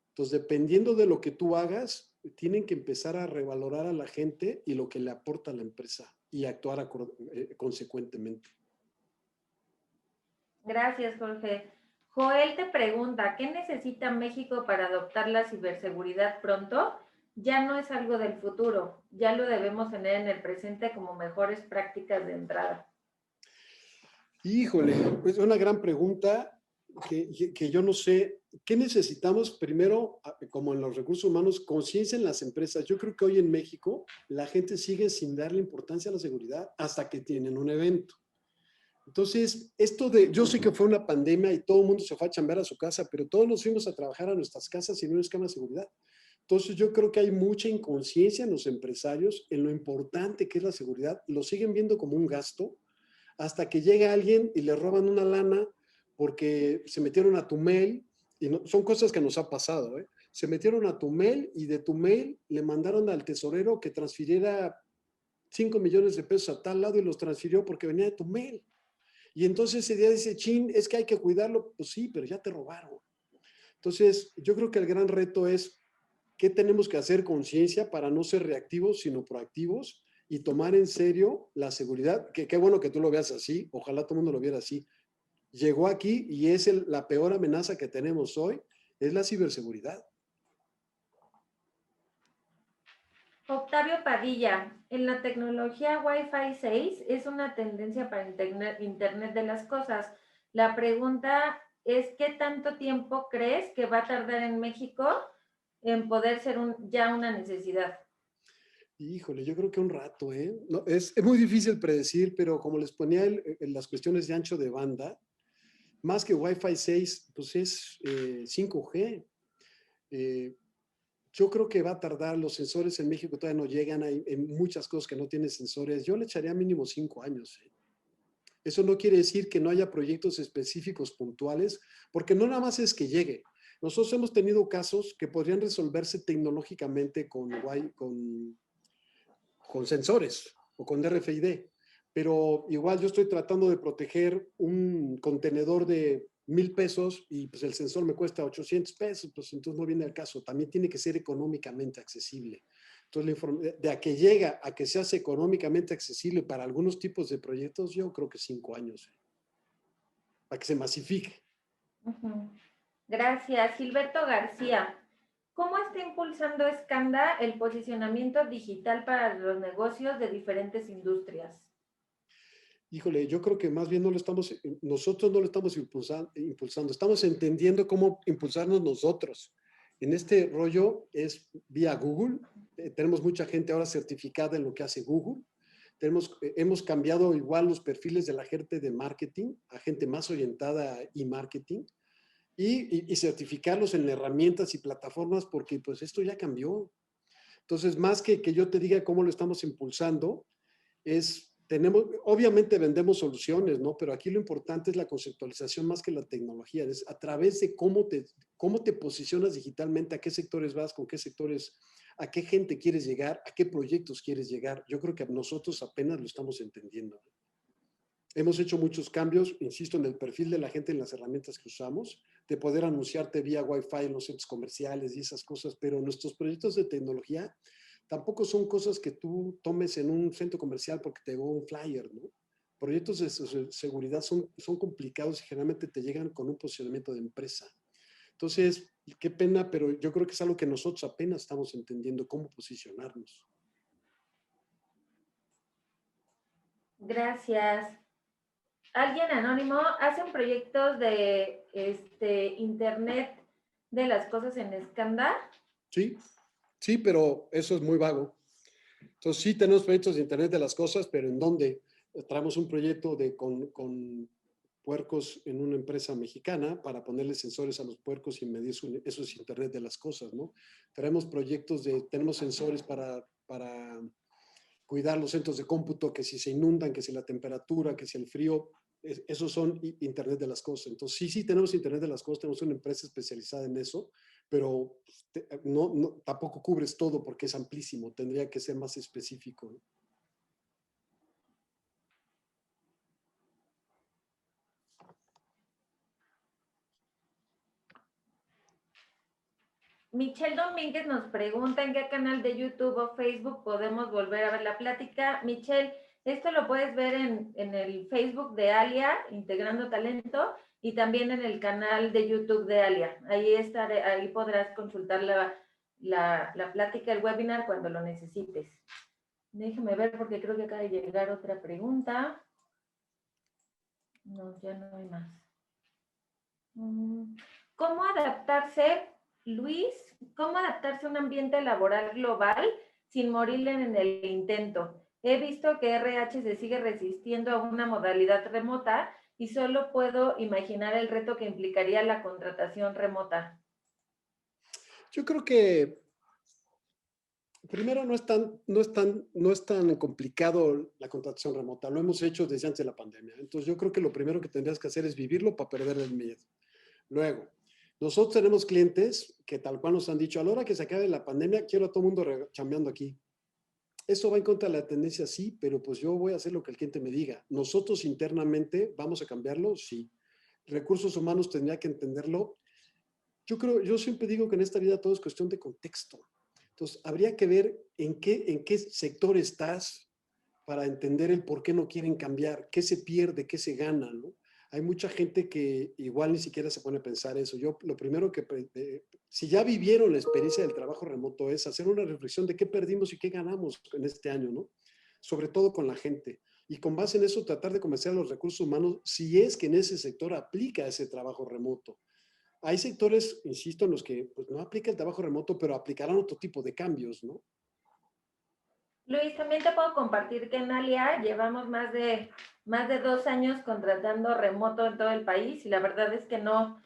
Entonces, dependiendo de lo que tú hagas, tienen que empezar a revalorar a la gente y lo que le aporta a la empresa y actuar consecuentemente. Gracias, Jorge. Joel te pregunta, ¿qué necesita México para adoptar la ciberseguridad pronto? Ya no es algo del futuro, ya lo debemos tener en el presente como mejores prácticas de entrada. Híjole, es una gran pregunta que yo no sé. ¿Qué necesitamos? Primero, como en los recursos humanos, conciencia en las empresas. Yo creo que hoy en México la gente sigue sin darle importancia a la seguridad hasta que tienen un evento. Entonces, yo sé que fue una pandemia y todo el mundo se fue a chambear a su casa, pero todos nos fuimos a trabajar a nuestras casas sin un esquema de seguridad. Entonces, yo creo que hay mucha inconsciencia en los empresarios en lo importante que es la seguridad. Lo siguen viendo como un gasto hasta que llega alguien y le roban una lana porque se metieron a tu mail, y son cosas que nos ha pasado, ¿eh? Se metieron a tu mail y de tu mail le mandaron al tesorero que transfiriera 5 millones de pesos a tal lado y los transfirió porque venía de tu mail. Y entonces ese día dice, chin, es que hay que cuidarlo. Pues sí, pero ya te robaron. Entonces, yo creo que el gran reto es qué tenemos que hacer conciencia para no ser reactivos, sino proactivos y tomar en serio la seguridad, que qué bueno que tú lo veas así, ojalá todo el mundo lo viera así. Llegó aquí y es la peor amenaza que tenemos hoy, es la ciberseguridad. Octavio Padilla, en la tecnología Wi-Fi 6 es una tendencia para Internet de las cosas. La pregunta es ¿qué tanto tiempo crees que va a tardar en México en poder ser ya una necesidad? Híjole, yo creo que un rato, ¿eh? No, es muy difícil predecir, pero como les ponía en las cuestiones de ancho de banda, más que Wi-Fi 6, pues es 5G. Eh, yo creo que va a tardar, los sensores en México todavía no llegan, hay muchas cosas que no tienen sensores. Yo le echaría mínimo 5 años, ¿eh? Eso no quiere decir que no haya proyectos específicos puntuales, porque no nada más es que llegue. Nosotros hemos tenido casos que podrían resolverse tecnológicamente con sensores o con RFID, pero igual yo estoy tratando de proteger un contenedor de 1,000 pesos y pues el sensor me cuesta 800 pesos, pues entonces no viene al caso. También tiene que ser económicamente accesible. Entonces, de a que llega a que se hace económicamente accesible para algunos tipos de proyectos, yo creo que 5 años, para que se masifique. Ujú. Gracias. Gilberto García, ¿cómo está impulsando Escanda el posicionamiento digital para los negocios de diferentes industrias? Híjole, yo creo que más bien nosotros no lo estamos impulsando, estamos entendiendo cómo impulsarnos nosotros. En este rollo es vía Google, tenemos mucha gente ahora certificada en lo que hace Google, hemos cambiado igual los perfiles de la gente de marketing a gente más orientada a e-marketing y certificarlos en herramientas y plataformas porque pues esto ya cambió. Entonces, más que yo te diga cómo lo estamos impulsando, obviamente vendemos soluciones, ¿no? Pero aquí lo importante es la conceptualización más que la tecnología, es a través de cómo te posicionas digitalmente, a qué sectores vas, con qué sectores, a qué gente quieres llegar, a qué proyectos quieres llegar. Yo creo que nosotros apenas lo estamos entendiendo. Hemos hecho muchos cambios, insisto, en el perfil de la gente, en las herramientas que usamos, de poder anunciarte vía Wi-Fi en los centros comerciales y esas cosas, pero nuestros proyectos de tecnología tampoco son cosas que tú tomes en un centro comercial porque te llegó un flyer, ¿no? Proyectos de seguridad son complicados y generalmente te llegan con un posicionamiento de empresa. Entonces, qué pena, pero yo creo que es algo que nosotros apenas estamos entendiendo cómo posicionarnos. Gracias. Alguien anónimo hace un proyecto de Internet de las cosas en Escanda. Sí, sí, pero eso es muy vago. Entonces, sí tenemos proyectos de Internet de las cosas, pero ¿en dónde? Traemos un proyecto con puercos en una empresa mexicana para ponerle sensores a los puercos y medir eso es Internet de las cosas, ¿no? Tenemos sensores para cuidar los centros de cómputo, que si se inundan, que si la temperatura, que si el frío, esos son Internet de las cosas. Entonces, sí tenemos Internet de las cosas, tenemos una empresa especializada en eso, pero tampoco cubres todo porque es amplísimo, tendría que ser más específico, ¿no? Michelle Domínguez nos pregunta en qué canal de YouTube o Facebook podemos volver a ver la plática. Michelle, esto lo puedes ver en el Facebook de Alia, Integrando Talento, y también en el canal de YouTube de Alia. Ahí podrás consultar la plática, el webinar cuando lo necesites. Déjame ver porque creo que acaba de llegar otra pregunta. No, ya no hay más. ¿Cómo adaptarse, Luis? ¿Cómo adaptarse a un ambiente laboral global sin morir en el intento? He visto que RH se sigue resistiendo a una modalidad remota y solo puedo imaginar el reto que implicaría la contratación remota. Yo creo que primero no es tan complicado la contratación remota. Lo hemos hecho desde antes de la pandemia. Entonces yo creo que lo primero que tendrías que hacer es vivirlo para perder el miedo. Luego, nosotros tenemos clientes que tal cual nos han dicho, a la hora que se acabe la pandemia, quiero a todo el mundo chambeando aquí. Eso va en contra de la tendencia, sí, pero pues yo voy a hacer lo que el cliente me diga. Nosotros internamente vamos a cambiarlo, sí. Recursos humanos tendría que entenderlo. Yo siempre digo que en esta vida todo es cuestión de contexto. Entonces, habría que ver en qué sector estás para entender el por qué no quieren cambiar, qué se pierde, qué se gana, ¿no? Hay mucha gente que igual ni siquiera se pone a pensar eso. Yo lo primero si ya vivieron la experiencia del trabajo remoto es hacer una reflexión de qué perdimos y qué ganamos en este año, ¿no? Sobre todo con la gente. y con base en eso tratar de convencer a los recursos humanos si es que en ese sector aplica ese trabajo remoto. Hay sectores, insisto, en los que pues, no aplica el trabajo remoto, pero aplicarán otro tipo de cambios, ¿no? Luis, también te puedo compartir que en Alia llevamos más de 2 años contratando remoto en todo el país y la verdad es que no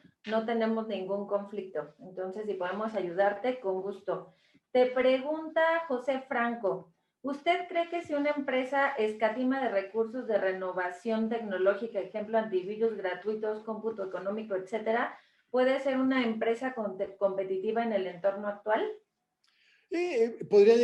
tenemos ningún conflicto. Entonces, si podemos ayudarte, con gusto. Te pregunta José Franco, ¿usted cree que si una empresa escatima de recursos de renovación tecnológica, ejemplo, antivirus gratuitos, cómputo económico, etcétera, puede ser una empresa competitiva en el entorno actual? Podría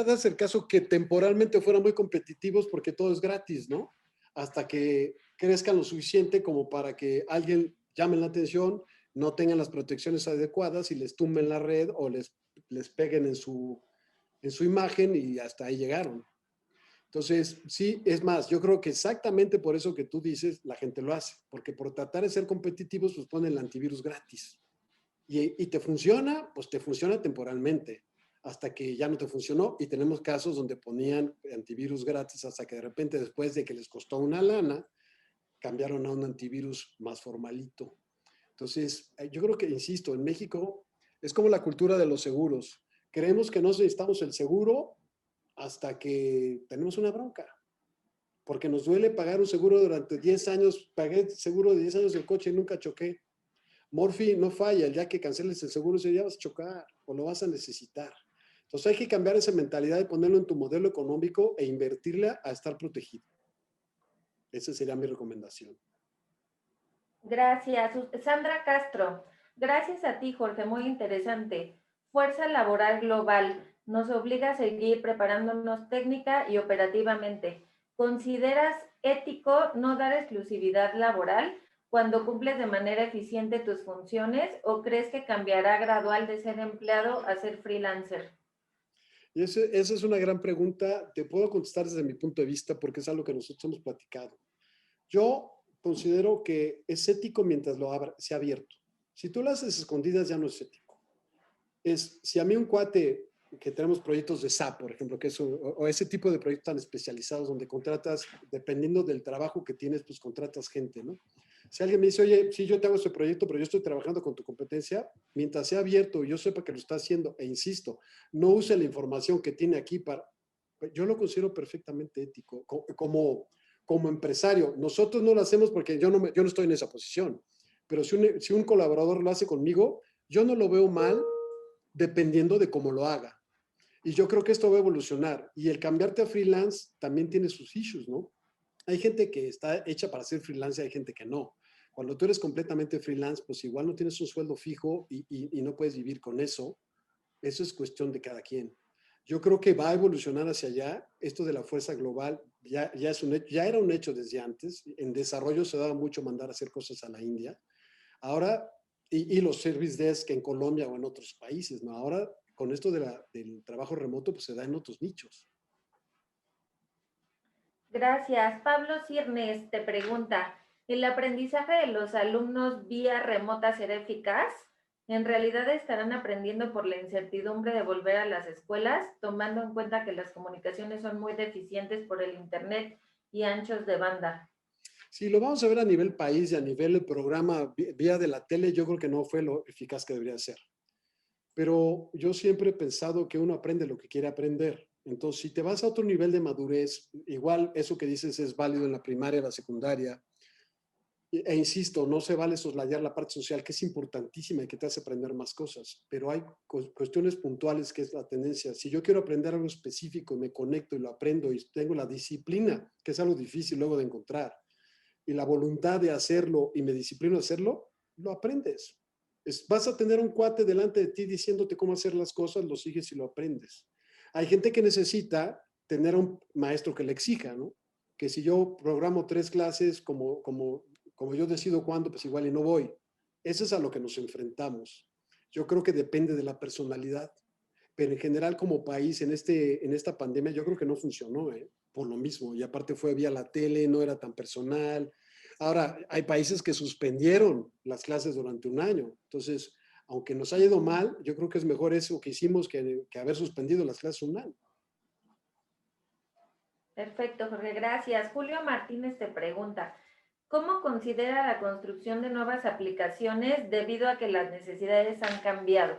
darse el caso que temporalmente fueran muy competitivos porque todo es gratis, ¿no? Hasta que crezcan lo suficiente como para que alguien llame la atención, no tengan las protecciones adecuadas y les tumben la red o les peguen en su imagen y hasta ahí llegaron. Entonces, sí, es más, yo creo que exactamente por eso que tú dices, la gente lo hace, porque por tratar de ser competitivos, pues ponen el antivirus gratis. Y te funciona, pues te funciona temporalmente, hasta que ya no te funcionó. Y tenemos casos donde ponían antivirus gratis hasta que de repente, después de que les costó una lana, cambiaron a un antivirus más formalito. Entonces, yo creo que, insisto, en México es como la cultura de los seguros. Creemos que no necesitamos el seguro hasta que tenemos una bronca, porque nos duele pagar un seguro durante 10 años. Pagué seguro de 10 años del coche y nunca choqué. Morphy no falla, el día que canceles el seguro, ese día vas a chocar o lo vas a necesitar. Entonces hay que cambiar esa mentalidad y ponerlo en tu modelo económico e invertirla a estar protegido. Esa sería mi recomendación. Gracias. Sandra Castro, gracias a ti, Jorge, muy interesante. Fuerza laboral global nos obliga a seguir preparándonos técnica y operativamente. ¿Consideras ético no dar exclusividad laboral cuando cumples de manera eficiente tus funciones o crees que cambiará gradual de ser empleado a ser freelancer? Y esa es una gran pregunta. Te puedo contestar desde mi punto de vista porque es algo que nosotros hemos platicado. Yo considero que es ético mientras sea abierto. Si tú lo haces escondidas ya no es ético. Si a mí un cuate que tenemos proyectos de SAP, por ejemplo, o ese tipo de proyectos tan especializados donde contratas, dependiendo del trabajo que tienes, pues contratas gente, ¿no? Si alguien me dice, oye, sí, yo te hago ese proyecto, pero yo estoy trabajando con tu competencia, mientras sea abierto y yo sepa que lo está haciendo, e insisto, no use la información que tiene aquí yo lo considero perfectamente ético, como empresario. Nosotros no lo hacemos porque yo no estoy en esa posición, pero si un colaborador lo hace conmigo, yo no lo veo mal dependiendo de cómo lo haga. Y yo creo que esto va a evolucionar. Y el cambiarte a freelance también tiene sus issues, ¿no? Hay gente que está hecha para ser freelance y hay gente que no. Cuando tú eres completamente freelance, pues igual no tienes un sueldo fijo y no puedes vivir con eso. Eso es cuestión de cada quien. Yo creo que va a evolucionar hacia allá. Esto de la fuerza global ya era un hecho desde antes. En desarrollo se daba mucho mandar a hacer cosas a la India. Ahora, y los service desk en Colombia o en otros países, ¿no? Ahora, con esto del trabajo remoto, pues se da en otros nichos. Gracias. Pablo Cirnes te pregunta, ¿el aprendizaje de los alumnos vía remota será eficaz? ¿En realidad estarán aprendiendo por la incertidumbre de volver a las escuelas, tomando en cuenta que las comunicaciones son muy deficientes por el Internet y anchos de banda? Si lo vamos a ver a nivel país y a nivel del programa vía de la tele, yo creo que no fue lo eficaz que debería ser. Pero yo siempre he pensado que uno aprende lo que quiere aprender. Entonces, si te vas a otro nivel de madurez, igual eso que dices es válido en la primaria, la secundaria, e insisto, no se vale soslayar la parte social, que es importantísima y que te hace aprender más cosas, pero hay cuestiones puntuales que es la tendencia. Si yo quiero aprender algo específico, me conecto y lo aprendo y tengo la disciplina, que es algo difícil luego de encontrar, y la voluntad de hacerlo y me disciplino a hacerlo, lo aprendes. Vas a tener un cuate delante de ti diciéndote cómo hacer las cosas, lo sigues y lo aprendes. Hay gente que necesita tener a un maestro que le exija, ¿no? Que si yo programo 3 clases como yo decido cuándo, pues igual y no voy. Eso es a lo que nos enfrentamos. Yo creo que depende de la personalidad, pero en general como país en esta pandemia yo creo que no funcionó, por lo mismo. Y aparte fue vía la tele, no era tan personal. Ahora, hay países que suspendieron las clases durante un año. Entonces, aunque nos haya ido mal, yo creo que es mejor eso que hicimos que haber suspendido las clases un año. Perfecto, Jorge, gracias. Julio Martínez te pregunta, ¿cómo considera la construcción de nuevas aplicaciones debido a que las necesidades han cambiado?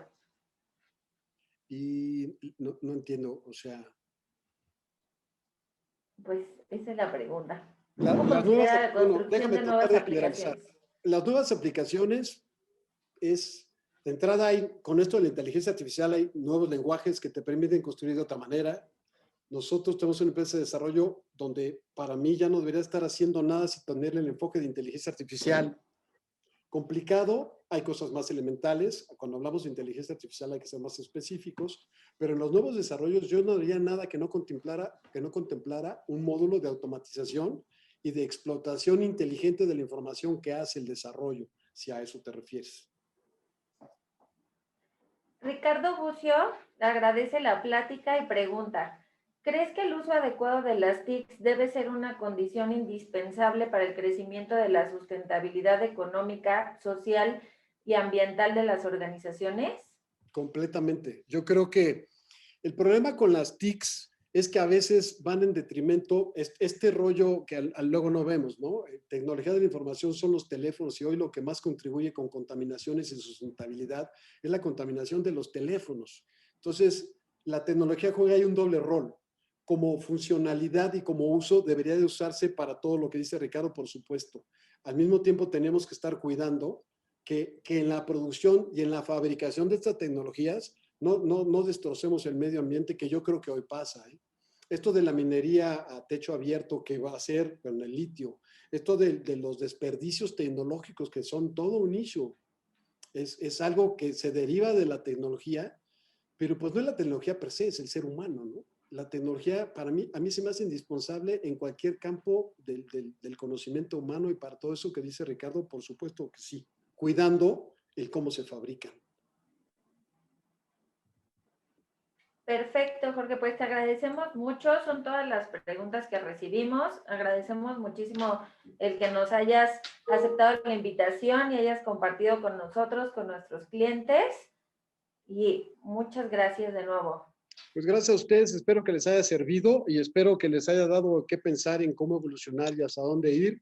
Y no entiendo, o sea, Pues esa es la pregunta. ¿Cómo las nuevas, considera la bueno, construcción déjame de tratar nuevas de generalizar. aplicaciones? Las nuevas aplicaciones es, de entrada hay, con esto de la inteligencia artificial hay nuevos lenguajes que te permiten construir de otra manera. Nosotros tenemos una empresa de desarrollo donde para mí ya no debería estar haciendo nada sin tenerle el enfoque de inteligencia artificial. Complicado, hay cosas más elementales. Cuando hablamos de inteligencia artificial hay que ser más específicos, pero en los nuevos desarrollos yo no diría nada que no contemplara un módulo de automatización y de explotación inteligente de la información que hace el desarrollo, si a eso te refieres. Ricardo Bucio agradece la plática y pregunta, ¿crees que el uso adecuado de las TICs debe ser una condición indispensable para el crecimiento de la sustentabilidad económica, social y ambiental de las organizaciones? Completamente. Yo creo que el problema con las TICs es que a veces van en detrimento este rollo que luego no vemos, ¿no? Tecnología de la información son los teléfonos y hoy lo que más contribuye con contaminaciones y sustentabilidad es la contaminación de los teléfonos. Entonces, la tecnología juega ahí un doble rol. Como funcionalidad y como uso debería de usarse para todo lo que dice Ricardo, por supuesto. Al mismo tiempo tenemos que estar cuidando que en la producción y en la fabricación de estas tecnologías no destrocemos el medio ambiente, que yo creo que hoy pasa. Esto de la minería a techo abierto que va a ser con el litio, esto de los desperdicios tecnológicos que son todo un issue, es algo que se deriva de la tecnología, pero pues no es la tecnología per se, es el ser humano, ¿no? La tecnología para mí, a mí se me hace indispensable en cualquier campo del conocimiento humano y para todo eso que dice Ricardo, por supuesto que sí, cuidando el cómo se fabrican. Perfecto, Jorge, pues te agradecemos mucho, son todas las preguntas que recibimos, agradecemos muchísimo el que nos hayas aceptado la invitación y hayas compartido con nosotros, con nuestros clientes y muchas gracias de nuevo. Pues gracias a ustedes, espero que les haya servido y espero que les haya dado qué pensar en cómo evolucionar y hasta dónde ir.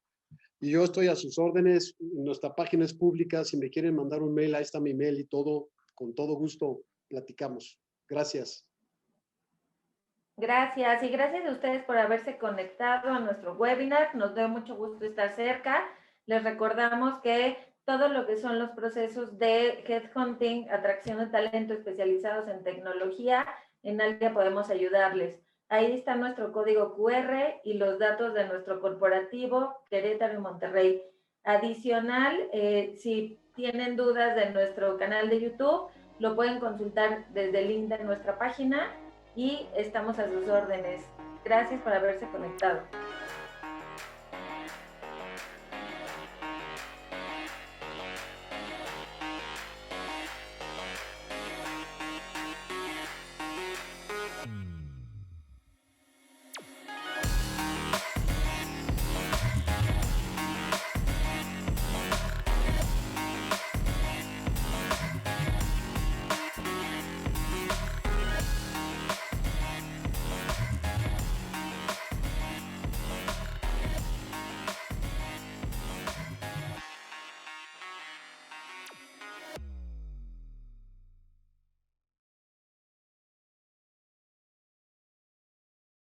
Y yo estoy a sus órdenes, nuestra página es pública, si me quieren mandar un mail, ahí está mi mail y todo, con todo gusto platicamos. Gracias. Gracias y gracias a ustedes por haberse conectado a nuestro webinar. Nos dio mucho gusto estar cerca. Les recordamos que todo lo que son los procesos de headhunting, atracción de talento especializados en tecnología, en Altia podemos ayudarles. Ahí está nuestro código QR y los datos de nuestro corporativo Querétaro y Monterrey. Adicional, si tienen dudas de nuestro canal de YouTube, lo pueden consultar desde el link de nuestra página y estamos a sus órdenes. Gracias por haberse conectado.